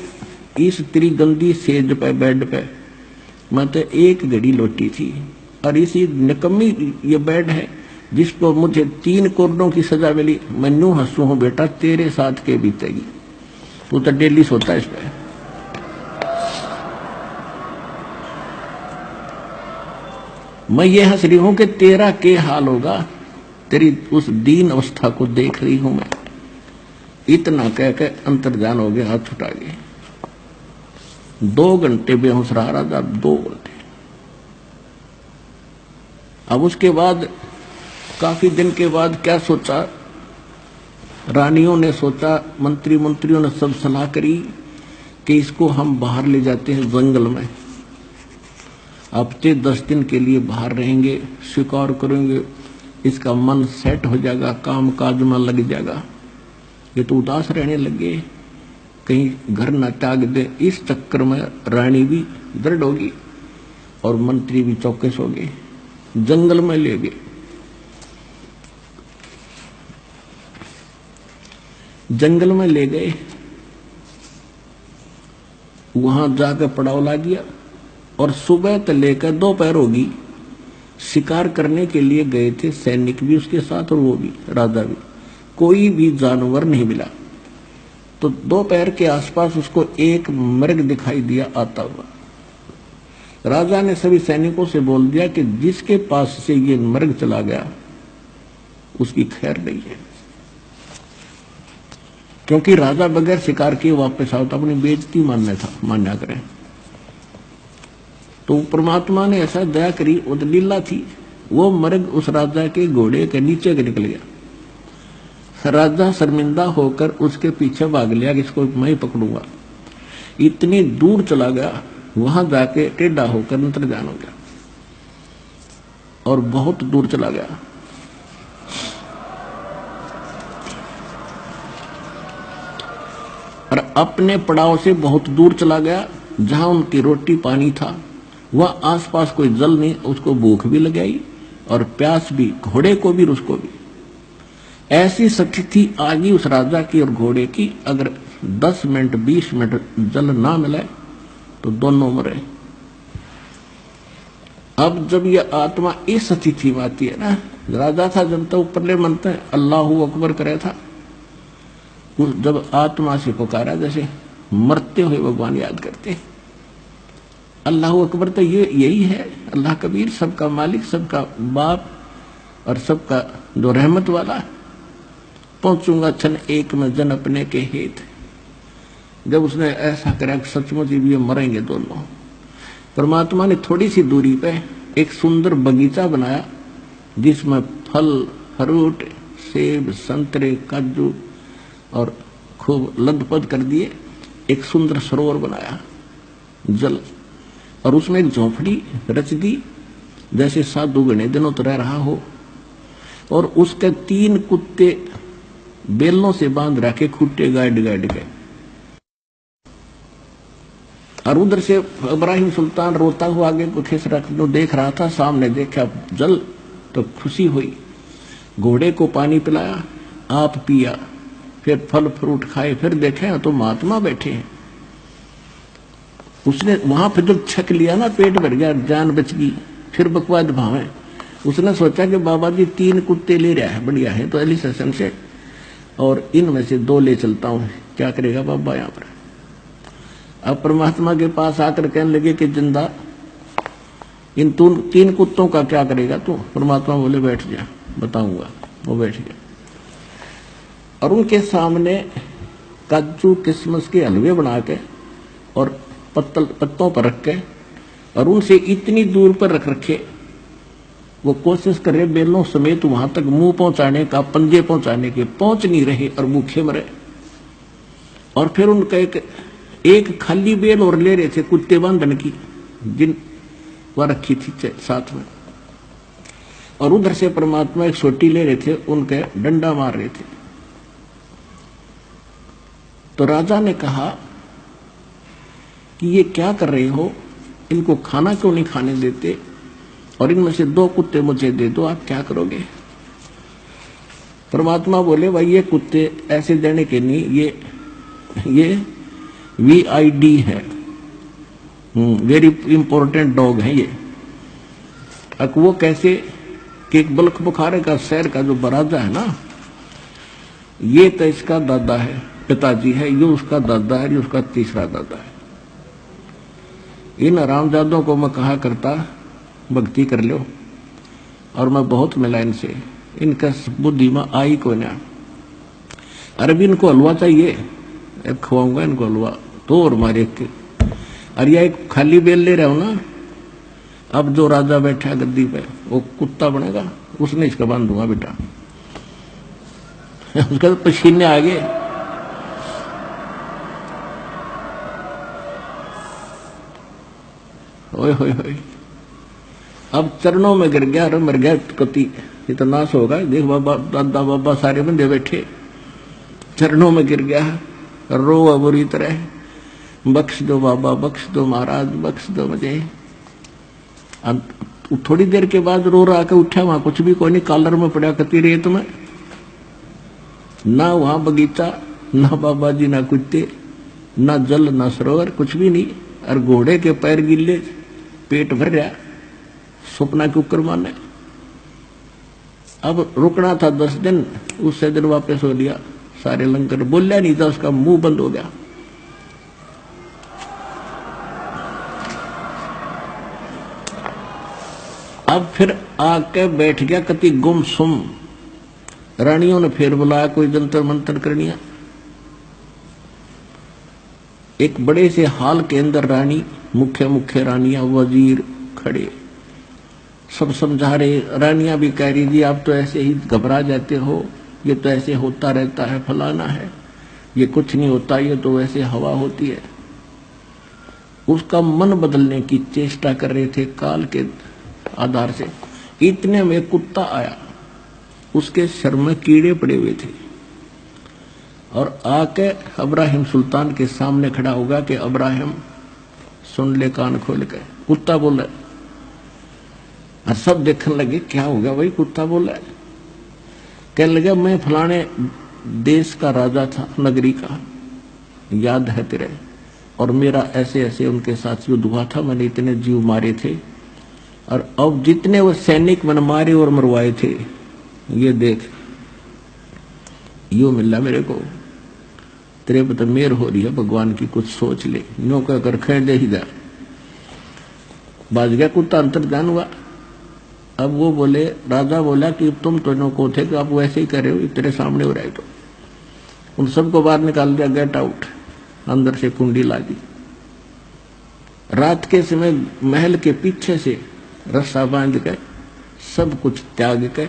इस तेरी गंदी सेज पे बेड पे मैं तो एक घड़ी लौटी थी, और इसी निकम्मी ये बेड है जिसको मुझे 3 कोरों की सजा मिली। मैं न्यू हंसू हूं बेटा, तेरे साथ के बीतेगी, तू तो डेली सोता है इस पे। मैं ये हंस रही हूं कि तेरा के हाल होगा, तेरी उस दीन अवस्था को देख रही हूं मैं। इतना कह के अंतर्ध्यान हो गया, हाथ उठा गए। 2 घंटे बेहोश रहा राजा, 2 घंटे। अब उसके बाद काफी दिन के बाद क्या सोचा, रानियों ने सोचा, मंत्रियों ने सब सलाह करी कि इसको हम बाहर ले जाते हैं जंगल में, हफ्ते 10 दिन के लिए बाहर रहेंगे, शिकार करेंगे, इसका मन सेट हो जाएगा, काम काज में लग जाएगा। ये तो उदास रहने लगे, कहीं घर न त्याग दे। इस चक्कर में रानी भी दृढ़ होगी और मंत्री भी चौकस हो गए, जंगल में ले गए। जंगल में ले गए, वहां जाकर पड़ाव ला दिया, और सुबह से लेकर दोपहर होगी शिकार करने के लिए गए थे। सैनिक भी उसके साथ और वो भी, राजा भी। कोई भी जानवर नहीं मिला। तो दोपहर के आसपास उसको एक मृग दिखाई दिया आता हुआ। राजा ने सभी सैनिकों से बोल दिया कि जिसके पास से ये मृग चला गया उसकी खैर नहीं है, क्योंकि राजा बगैर शिकार किए वापस आओ तो अपनी बेइज्जती मान्या करें। तो परमात्मा ने ऐसा दया करी, वो तो लीला थी। वो मृग उस राजा के घोड़े के नीचे के निकल गया। राजा शर्मिंदा होकर उसके पीछे भाग लिया कि इसको मैं ही पकड़ूंगा। इतनी दूर चला गया, वहां जाके टेढ़ा होकर अंतर्ध्यान हो गया और बहुत दूर चला गया। और अपने पड़ाव से बहुत दूर चला गया जहां उनकी रोटी पानी था वह आसपास कोई जल नहीं, उसको भूख भी लगाई और प्यास भी, घोड़े को भी उसको भी। ऐसी स्थिति आ गई उस राजा की और घोड़े की, अगर 10 मिनट 20 मिनट जल ना मिले तो दोनों मरे। अब जब यह आत्मा इस स्थिति में आती है ना, राजा था जब तक ऊपरले मनते अल्लाहू अकबर करे था, जब आत्मा से पुकारा जैसे मरते हुए भगवान याद करते, अल्लाह अकबर तो ये यही है, अल्लाह कबीर, सबका मालिक, सबका बाप और सबका जो रहमत वाला। पहुंचूंगा क्षण एक में जन अपने के हित। जब उसने ऐसा करा कि सचमुच ये मरेंगे दोनों, परमात्मा ने थोड़ी सी दूरी पे एक सुंदर बगीचा बनाया जिसमें फल फ्रूट, सेब, संतरे, काजू और खूब लदपद कर दिए। एक सुंदर सरोवर बनाया जल, और उसमें एक झोंपड़ी रच दी जैसे साधु घने दिनों तो रह रहा हो, और उसके 3 कुत्ते बेलों से बांध रखे, खूटे गाड़ गाड़ के। और उधर से इब्राहिम सुल्तान रोता हुआ आगे कुछ रखने देख रहा था, सामने देखा जल तो खुशी हुई, घोड़े को पानी पिलाया, आप पिया, फिर फल फ्रूट खाए, फिर देखे तो महात्मा बैठे हैं। उसने वहां फिर जब छक लिया ना, पेट भर गया, जान बच गई, फिर बकवाद भावे। उसने सोचा कि बाबा जी 3 कुत्ते ले रहा है, बढ़िया है, तो अली सेशन से, और इनमें से 2 ले चलता हूं, क्या करेगा बाबा यहां पर। अब परमात्मा के पास आकर कहने लगे कि जिंदा इन 3 कुत्तों का क्या करेगा तू। परमात्मा बोले बैठ जा, बताऊंगा। वो बैठ गया और उनके सामने काजू किशमिश के हलवे बना के और पत्तों पर रख के, और उनसे इतनी दूर पर रख रखे, वो कोशिश कर रहे बेलों समेत वहां तक मुंह पहुंचाने का, पंजे पहुंचाने के, पहुंच नहीं रहे और भूखे मरे। और फिर उनका एक खाली बेल और ले रहे थे कुत्ते बांधन की, जिन वह रखी थी साथ में, और उधर से परमात्मा एक सोटी ले रहे थे, उनके डंडा मार रहे थे। तो राजा ने कहा कि ये क्या कर रहे हो, इनको खाना क्यों नहीं खाने देते, और इनमें से 2 कुत्ते मुझे दे दो, आप क्या करोगे। परमात्मा बोले भाई ये कुत्ते ऐसे देने के नहीं, ये VID है, वेरी इंपॉर्टेंट डॉग है ये। अब वो कैसे कि एक बल्ख बुखारे का शहर का जो बराजा है ना, ये तो इसका दादा है, पिताजी है, ये उसका दादा है, ये उसका तीसरा दादा है। इन हरामजादों को मैं कहा करता भक्ति कर लो, और मैं बहुत मिला इनसे, इनका बुद्धि में आई को ना। अरे भी इनको हलवा चाहिए, खवाऊंगा इनको हलवा, तो और मारे के। अरे यह एक खाली बेल ले रहा हूं ना, अब जो राजा बैठा है गद्दी पे वो कुत्ता बनेगा, उसने इसका बांध दूंगा बेटा। उसका तो पसीने आ गए। ओए होए होए, अब चरणों में गिर गया, मर गया, कति ये तो नाश होगा। देख बाबा, दादा बाबा सारे बंदे बैठे, चरणों में गिर गया, रो बुरी तरह, बख्श दो बाबा, बख्श दो महाराज, बख्श दो मुझे। थोड़ी देर के बाद रो रहा के उठा, वहां कुछ भी कोई नहीं, कॉलर में पड़ा कती रेत में, ना वहां बगीचा, ना बाबा जी, ना कुत्ते, ना जल, ना सरोवर, कुछ भी नहीं। और घोड़े के पैर गिल्ले, पेट भर रहा, सपना के ऊपर माने। अब रुकना था 10 दिन, उससे दिन वापस हो लिया। सारे लंगर बोलिया नहीं था, उसका मुंह बंद हो गया। अब फिर आके बैठ गया कति गुमसुम। रानियों ने फिर बुलाया, कोई जंतर मंतर करनिया। एक बड़े से हाल के अंदर रानी, मुख्य मुख्य रानियां, वजीर खड़े, सब समझा रहे। रानियां भी कह रही थी आप तो ऐसे ही घबरा जाते हो, ये तो ऐसे होता रहता है, फलाना है, ये कुछ नहीं होता, ये तो वैसे हवा होती है। उसका मन बदलने की चेष्टा कर रहे थे काल के आधार से। इतने में कुत्ता आया, उसके सर में कीड़े पड़े हुए थे, और आके इब्राहिम सुल्तान के सामने खड़ा होगा कि इब्राहिम सुन ले कान खोल के। कुत्ता बोला और सब देखने लगे क्या हो गया भाई, कुत्ता बोला है। कहने लगा मैं फलाने देश का राजा था, नगरी का, याद है तेरे, और मेरा ऐसे ऐसे उनके साथ युद्ध हुआ था, मैंने इतने जीव मारे थे, और अब जितने वो सैनिक मैंने मारे और मरवाए थे ये देख, यो मिला मेरे को। तेरे पर तो मेहर हो रही है भगवान की, कुछ सोच ले। नो कहकर खेल दे ही जा, बाज गया कुत्ता, अंतर्ध्यान हुआ। अब वो बोले, राजा बोला कि तुम तो नो को थे कि आप वैसे ही करे हो, तेरे सामने हो रहा है। तो उन सबको बाहर निकाल दिया, गेट आउट, अंदर से कुंडी ला दी। रात के समय महल के पीछे से रस्सा बांध के सब कुछ त्याग के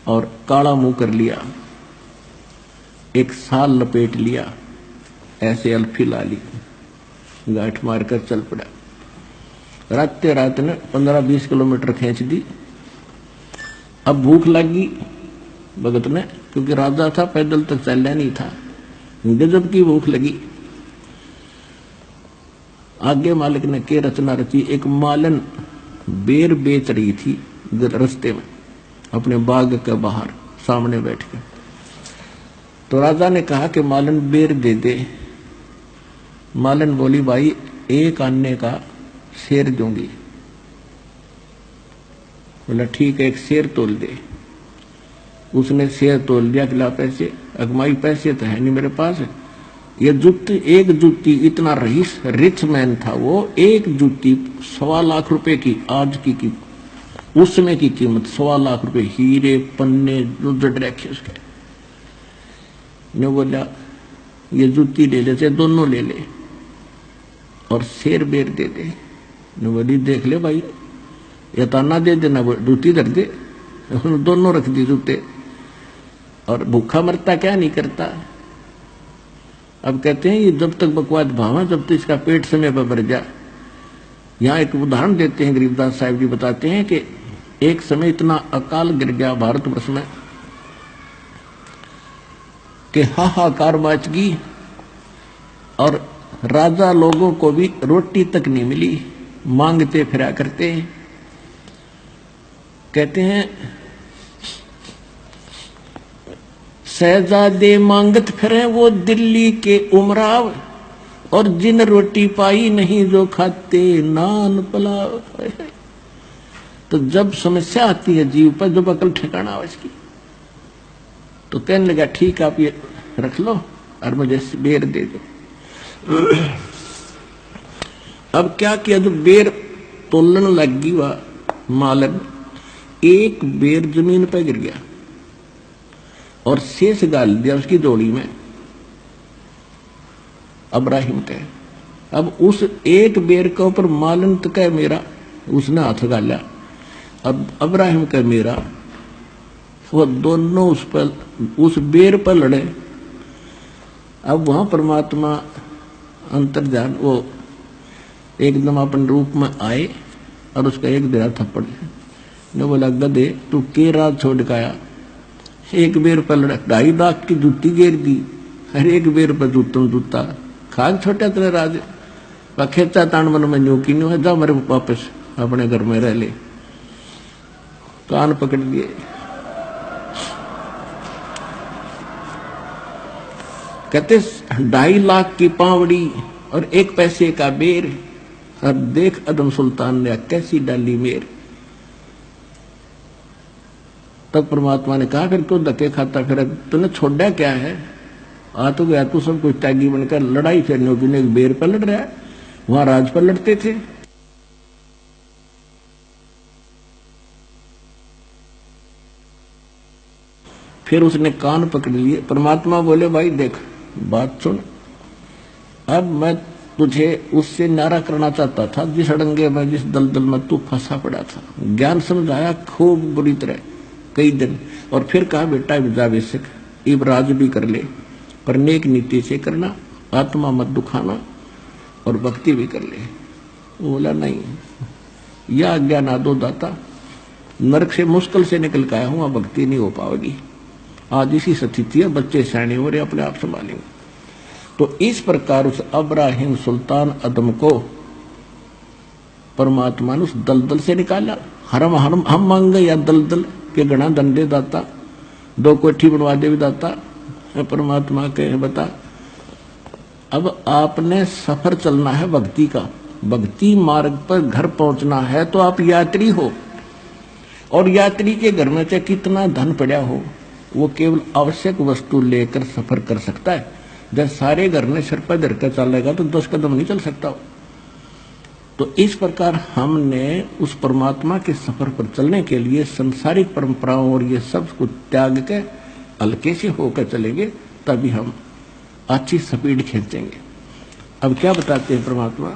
और काला मुंह कर लिया, एक साल लपेट लिया, ऐसे अल्फी ला ली, गांठ मारकर चल पड़ा। रात ने 15-20 किलोमीटर खींच दी। अब भूख लगी भगत ने, क्योंकि राजा था, पैदल तक चलना नहीं था, गजब की भूख लगी। आगे मालिक ने के रचना रची, एक मालन बेर बेच रही थी रास्ते में अपने बाग के बाहर सामने बैठ के। तो राजा ने कहा कि मालन बेर दे दे। मालन बोली, भाई एक आने का शेर दूंगी। बोला ठीक है, एक शेर तोल दे। उसने शेर तोल दिया, खिला पैसे, अगमाई पैसे तो है नहीं मेरे पास। ये जुत्ती, एक जुत्ती, इतना रिच मैन था वो, एक जुत्ती 1.25 लाख रुपए की, आज की उस समय की कीमत 1.25 लाख रुपए, हीरे पन्ने जो जड़ रखे उसके। ने बोला ये जुत्ती ले ले, दोनों ले ले, और शेर बेर दे दे। ने बोली देख ले भाई, या ताना दे देना, जूती रख दे। दोनों रख दी जूते, और भूखा मरता क्या नहीं करता। अब कहते हैं ये जब तक बकवास भावा, जब तक इसका पेट समय पर भर जाए। यहाँ एक उदाहरण देते हैं, गरीबदास साहिब जी बताते हैं कि एक समय इतना अकाल गिर गया भारतवर्ष में कि हाहाकार मच गई, और राजा लोगों को भी रोटी तक नहीं मिली, मांगते फिरा करते। कहते हैं शहजादे मांगत फिरे वो दिल्ली के उमराव, और जिन रोटी पाई नहीं जो खाते नान पुलाव। तो जब समस्या आती है जीव पर, जब अकल ठिकाना हो इसकी, तो कहने लगा ठीक आप ये रख लो और मुझे बेर दे दो। अब क्या किया, जब बेर तोलन लग गई वह मालन, एक बेर जमीन पर गिर गया और शेष गाल दिया उसकी जोड़ी में अब्राहिम के। अब उस एक बेर के ऊपर मालन तक है मेरा, उसने हाथ गाला। अब अब्राहिम का मेरा, वो दोनों उस बेर पर लड़े। अब वहां परमात्मा अंतर्ध्यान वो एकदम अपन रूप में आए और उसका एक दिया थप्पड़ ने बोला गधे तू के रात छोड़ काया, एक बेर पर लड़ा 2.5 लाख की जूती घेर दी, हर एक बेर पर जूतम जूता खाग छोटा तेरे राज खेचा तान मन में न्यू की न्यू है, जा मेरे वापस अपने घर में रह ले। कान पकड़ लिए, कहते 2.5 लाख की पावड़ी और 1 पैसे का बेर, और देख अदम सुल्तान ने कैसी डाली मेर। तब परमात्मा ने कहा फिर क्यों धक्के खाता फिर, तूने छोड़ा क्या है, आ तो गया तू सब कुछ त्यागी बनकर, लड़ाई फिर ने एक बेर पर लड़ रहा है, वहां राज पर लड़ते थे। फिर उसने कान पकड़ लिए। परमात्मा बोले भाई देख बात सुन, अब मैं तुझे उससे नारा करना चाहता था जिस अड़ंगे में, जिस दलदल में तू फंसा पड़ा था। ज्ञान समझाया खूब बुरी तरह कई दिन, और फिर कहा बेटा विद्या बेशक इब राज भी कर ले, पर नेक नीति से करना, आत्मा मत दुखाना, और भक्ति भी कर ले। वो बोला नहीं, यह आज्ञा ना दो दाता, नरक से मुश्किल से निकल के आया हूं, भक्ति नहीं हो पाएगी। आज इसी स्थिति है, बच्चे सैने हो रहे, अपने आप संभालेंगे। तो इस प्रकार उस अब्राहिम सुल्तान अदम को परमात्मा ने उस दलदल से निकाला। हम मांगे या दलदल के गणा दंडे दाता, दो कोठी बनवा दे भी दाता। परमात्मा के बता, अब आपने सफर चलना है भक्ति का, भक्ति मार्ग पर घर पहुंचना है, तो आप यात्री हो। और यात्री के घर में चाहे कितना धन पड़ा हो, वो केवल आवश्यक वस्तु लेकर सफर कर सकता है। जब सारे घर में सिर पर धर कर चलेगा तो 10 कदम नहीं चल सकता। तो इस प्रकार हमने उस परमात्मा के सफर पर चलने के लिए संसारिक परंपराओं और ये सब को त्याग के हल्के से होकर चलेंगे, तभी हम अच्छी स्पीड खींचेंगे। अब क्या बताते हैं परमात्मा?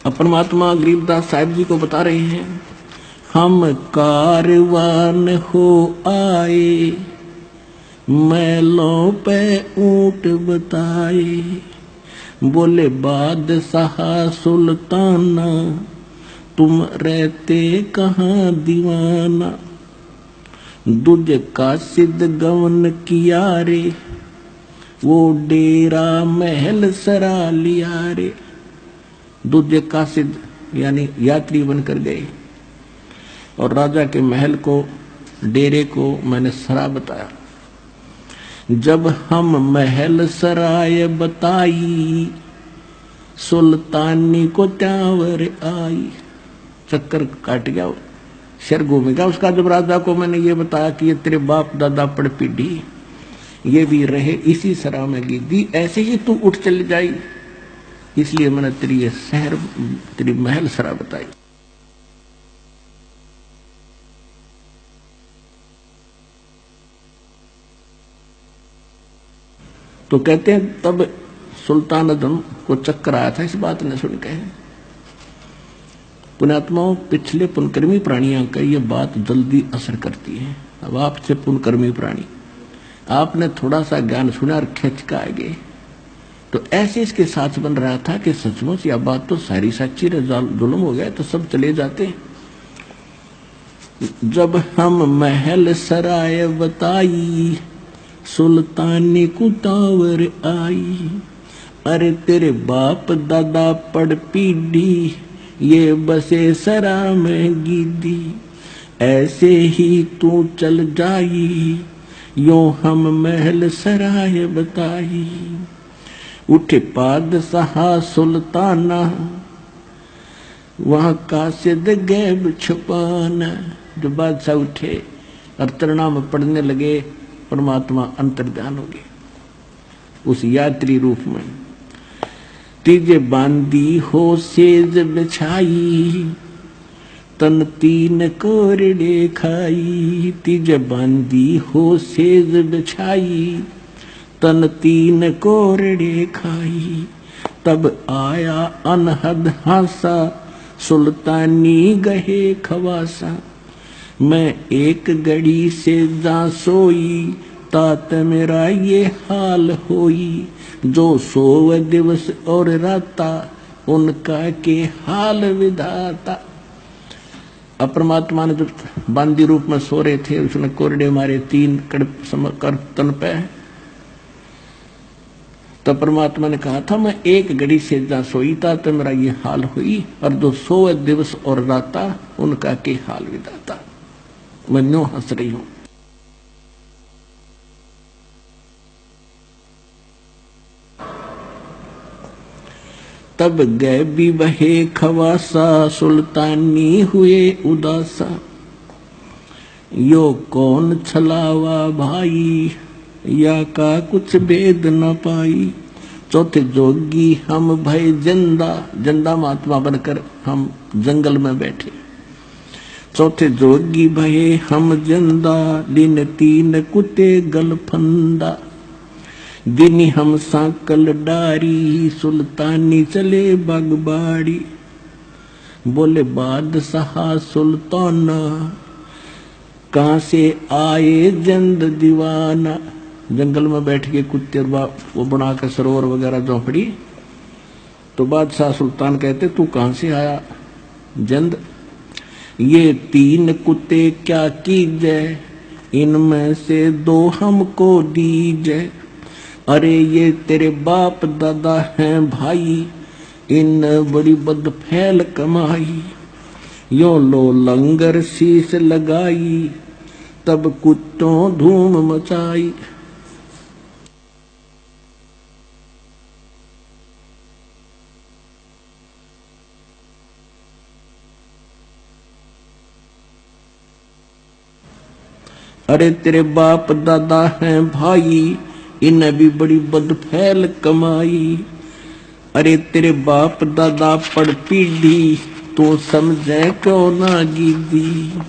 अब परमात्मा गरीबदास साहिब जी को बता रहे हैं, हम कारवान हो आए, मैलों पे ऊंट बताए, बोले बादशाह सुल्ताना, तुम रहते कहाँ दीवाना, दूजे का सिद्ध गवन किया रे, वो डेरा महल सरा लिया रे। दूजे का सिद्ध यानी यात्री बनकर गए, और राजा के महल को, डेरे को मैंने सरा बताया। जब हम महल सराय बताई, सुल्तानी को त्यावर आई। चक्कर काट गया, सिर घूम गया उसका। जब राजा को मैंने ये बताया कि ये तेरे बाप दादा पड़ पीढ़ी ये भी रहे इसी सरा में गिद्दी, ऐसे ही तू उठ चली जाई, इसलिए मैंने तेरी ये शहर, तेरी महल सरा बताई। तो कहते हैं तब सुल्तान आजम को चक्कर आया था इस बात ने सुन के। पुण्यात्माओं, पिछले पुनकर्मी प्राणियों का ये बात जल्दी असर करती है। अब आपसे पुनकर्मी प्राणी, आपने थोड़ा सा ज्ञान सुना और खिंच का आ गए, तो ऐसे इसके साथ बन रहा था कि सचमुच यह बात तो सारी सच्ची, जुल्म हो गया तो सब चले जाते। जब हम महल सराय बताई, सुल्तानी कुतावर आई, अरे तेरे बाप दादा पड़ पीढ़ी, ये बसे सरा में गिद्दी, ऐसे ही तू चल जाई, यो हम महल सराय बताई। उठे बादशाह सुल्ताना, वहां कासिद गैब छुपाना। जो बादशाह उठे और तरनाम पढ़ने लगे, परमात्मा अंतर्ध्यान हो गए उस यात्री रूप में। तीजे बांदी हो सेज बिछाई, तन तीन कोरड़े खाई। तीजे बांदी हो सेज बिछाई, तन तीन कोरड़े खाई। तब आया अनहद हासा, सुल्तानी गहे खवासा। मैं एक घड़ी से जा सोई, तात मेरा ये हाल होई। जो सोव दिवस और राता, उनका के हाल विधाता। अब परमात्मा ने जब बांदी रूप में सो रहे थे, उसने कोरडे मारे 3 कर तन पे, तो परमात्मा ने कहा था मैं एक घड़ी से जा सोई था तो मेरा ये हाल हुई, और जो सोव दिवस और राता, उनका के हाल विधाता। मैं न्यू हंस रही हूं। तब गए भी बहे खवासा, सुल्तानी हुए उदासा। यो कौन छलावा भाई, या का कुछ भेद न पाई। चौथे जोगी हम भय जिंदा, जिंदा महात्मा बनकर हम जंगल में बैठे। चौथे जोगी भये हम जिंदा, दिन 3 कुत्ते गलफंदा। दिनी हम सांकल डारी, सुल्तानी चले बागबाड़ी। बोले बादशाह सुल्ताना, कहां से आए जंद दीवाना। जंगल में बैठ के कुत्ते वो बना के सरोवर वगैरह झोंपड़ी। तो बादशाह सुल्तान कहते तू कहां से आया जंद। ये 3 कुत्ते क्या कीजे, इनमें से 2 हमको दीजे। अरे ये तेरे बाप दादा हैं भाई, इन बड़ी बदफैल कमाई। यो लो लंगर शीश लगाई, तब कुत्तों धूम मचाई। अरे तेरे बाप दादा हैं भाई, इन्हें भी बड़ी बदफैल कमाई। अरे तेरे बाप दादा पढ़ पीढ़ी, तू समझे क्यों ना गीदी।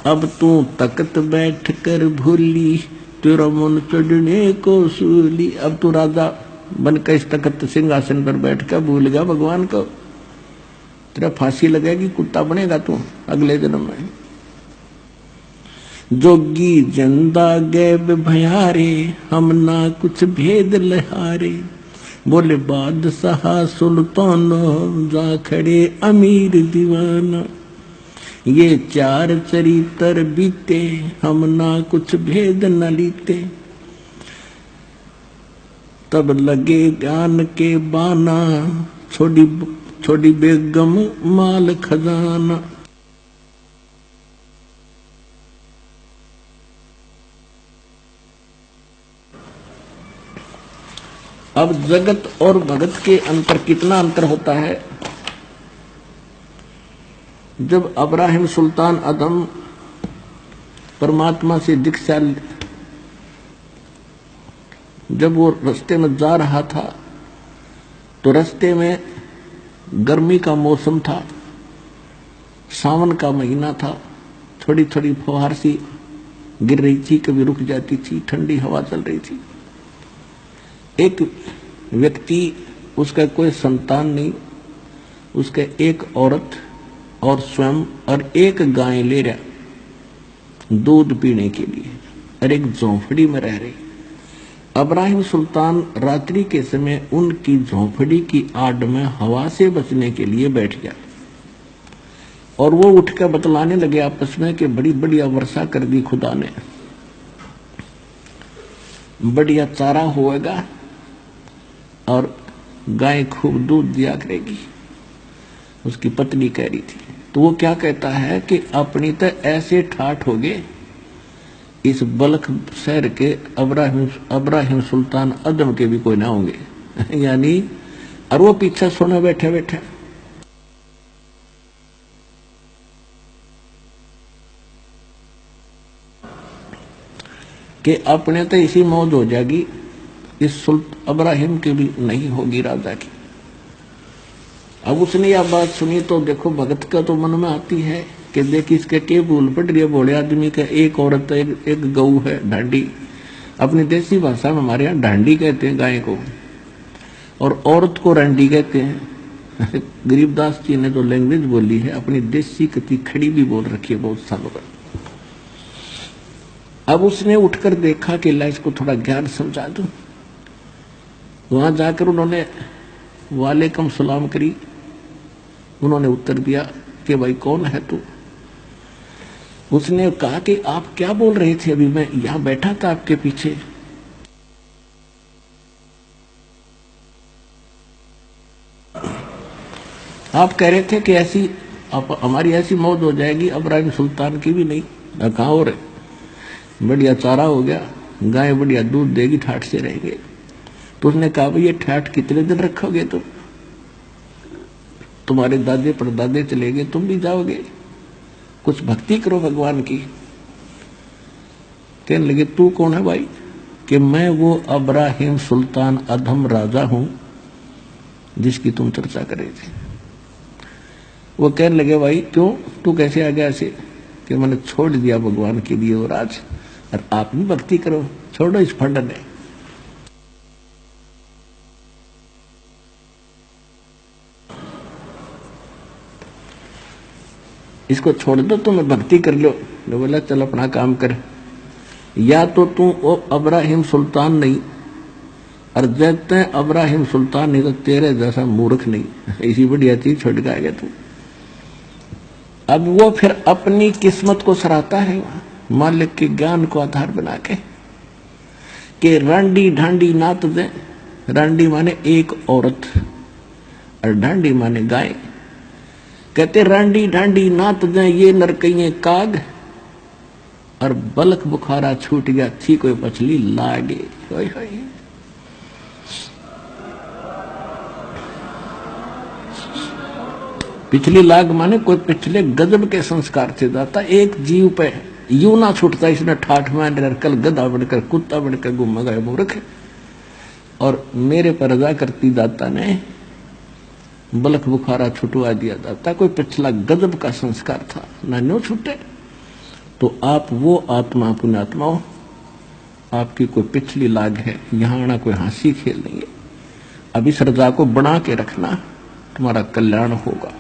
अब तू तख्त बैठ कर भूली, तेरा मन चढ़ने को सूली। अब तू राजा बनकर इस तख्त सिंहासन पर बैठ कर भूल गया भगवान को। तेरा फांसी लगेगी, कुत्ता बनेगा तू अगले जन्म में। जोगी जिंदा गैब भयारे, हम ना कुछ भेद लहारे। बोले बादशाह सुल्ताना, जा खड़े अमीर दीवाना। ये 4 चरित्र बीते, हम ना कुछ भेद न लीते। तब लगे ज्ञान के बाना, छोड़ी बेगम माल खजाना। अब जगत और भगत के अंतर कितना अंतर होता है। जब अब्राहिम सुल्तान अदम परमात्मा से दीक्षा, जब वो रास्ते में जा रहा था तो रास्ते में गर्मी का मौसम था, सावन का महीना था। थोड़ी थोड़ी फुहार सी गिर रही थी, कभी रुक जाती थी, ठंडी हवा चल रही थी। एक व्यक्ति, उसका कोई संतान नहीं, उसके एक औरत और स्वयं और एक गाय ले रहा दूध पीने के लिए, और एक झोंपड़ी में रह रही। अब्राहिम सुल्तान रात्रि के समय उनकी झोंपड़ी की आड़ में हवा से बचने के लिए बैठ गया, और वो उठकर बतलाने लगे आपस में कि बड़ी बढ़िया वर्षा कर दी खुदा ने, बढ़िया चारा होएगा और गाय खूब दूध दिया करेगी। उसकी पत्नी कह रही थी। तो वो क्या कहता है कि अपनी तो ऐसे ठाठ हो गए, इस बल्ख शहर के अब्राहिम सुल्तान अदम के भी कोई ना होंगे। यानी और वो पीछे सोने बैठे बैठे। कि अपने तो इसी मौज हो जाएगी, इस अब्राहिम की भी नहीं होगी राजा की। अब उसने यह बात सुनी तो देखो भगत का तो मन में आती है कि देख इसके के भूल पड़ रही है भोले आदमी का। एक औरत एक गऊ है ढांडी, अपनी देसी भाषा में हमारे यहाँ ढांडी कहते हैं गाय को, और औरत को रंडी कहते हैं। गरीबदास जी ने जो लैंग्वेज बोली है अपनी देसी कति खड़ी भी बोल रखी है बहुत सालों पर। अब उसने उठकर देखा कि ला इसको थोड़ा ज्ञान समझा दूं। वहां जाकर उन्होंने वालेकुम सलाम करी। उन्होंने उत्तर दिया कि भाई कौन है तू। उसने कहा कि आप क्या बोल रहे थे, अभी मैं यहां बैठा था आपके पीछे। आप कह रहे थे कि ऐसी हमारी ऐसी मौत हो जाएगी, अब्राहिम सुल्तान की भी नहीं। कहाँ हो रहे, बढ़िया चारा हो गया, गाय बढ़िया दूध देगी, ठाठ से रहेंगे। तो उसने कहा भाई ये ठाठ कितने दिन रखोगे तुम, तुम्हारे दादे परदादे चले गए, तुम भी जाओगे, कुछ भक्ति करो भगवान की। कहने लगे तू कौन है भाई? कि मैं वो अब्राहिम सुल्तान अधम राजा हूं जिसकी तुम चर्चा कर रहे थे। वो कहने लगे भाई क्यों, तू कैसे आ गया ऐसे? कि मैंने छोड़ दिया भगवान के लिए वो राज, और आप भी भक्ति करो, छोड़ो इस फंड ने। इसको छोड़ दो, तुम्हें भक्ति कर लो। तो बोला चल अपना काम कर, या तो तू अब्राहिम सुल्तान नहीं, और जब तक अब्राहिम सुल्तान नहीं तो तेरे जैसा मूर्ख नहीं, इसी बढ़िया चीज छोड़ के आ गया तू। अब वो फिर अपनी किस्मत को सराहता है, मालिक के ज्ञान को आधार बना के रांडी ढांडी नात दे। रांडी माने एक औरत और ढांडी माने गाय। कहते रांडी ढांडी नात दे ये नरकइये काग, और बलक बुखारा छूट गया थी कोई पछली लागे। होय होय। पिछली लाग माने कोई पिछले गजब के संस्कार थे दाता। एक जीव पे यूं ना छूटता, इसने ठाठ मान कर कल गधा बनकर कुत्ता बनकर घूम गए मूर्ख। और मेरे पर रजा करती दाता ने बलक बुखारा छुटवा दिया। दाता कोई पिछला गजब का संस्कार था ना न्यों छूटे। तो आप वो आत्मा पुण्यात्मा हो, आपकी कोई पिछली लाग है, यहां आना कोई हंसी खेल नहीं है। अब इस रजा को बना के रखना, तुम्हारा कल्याण होगा।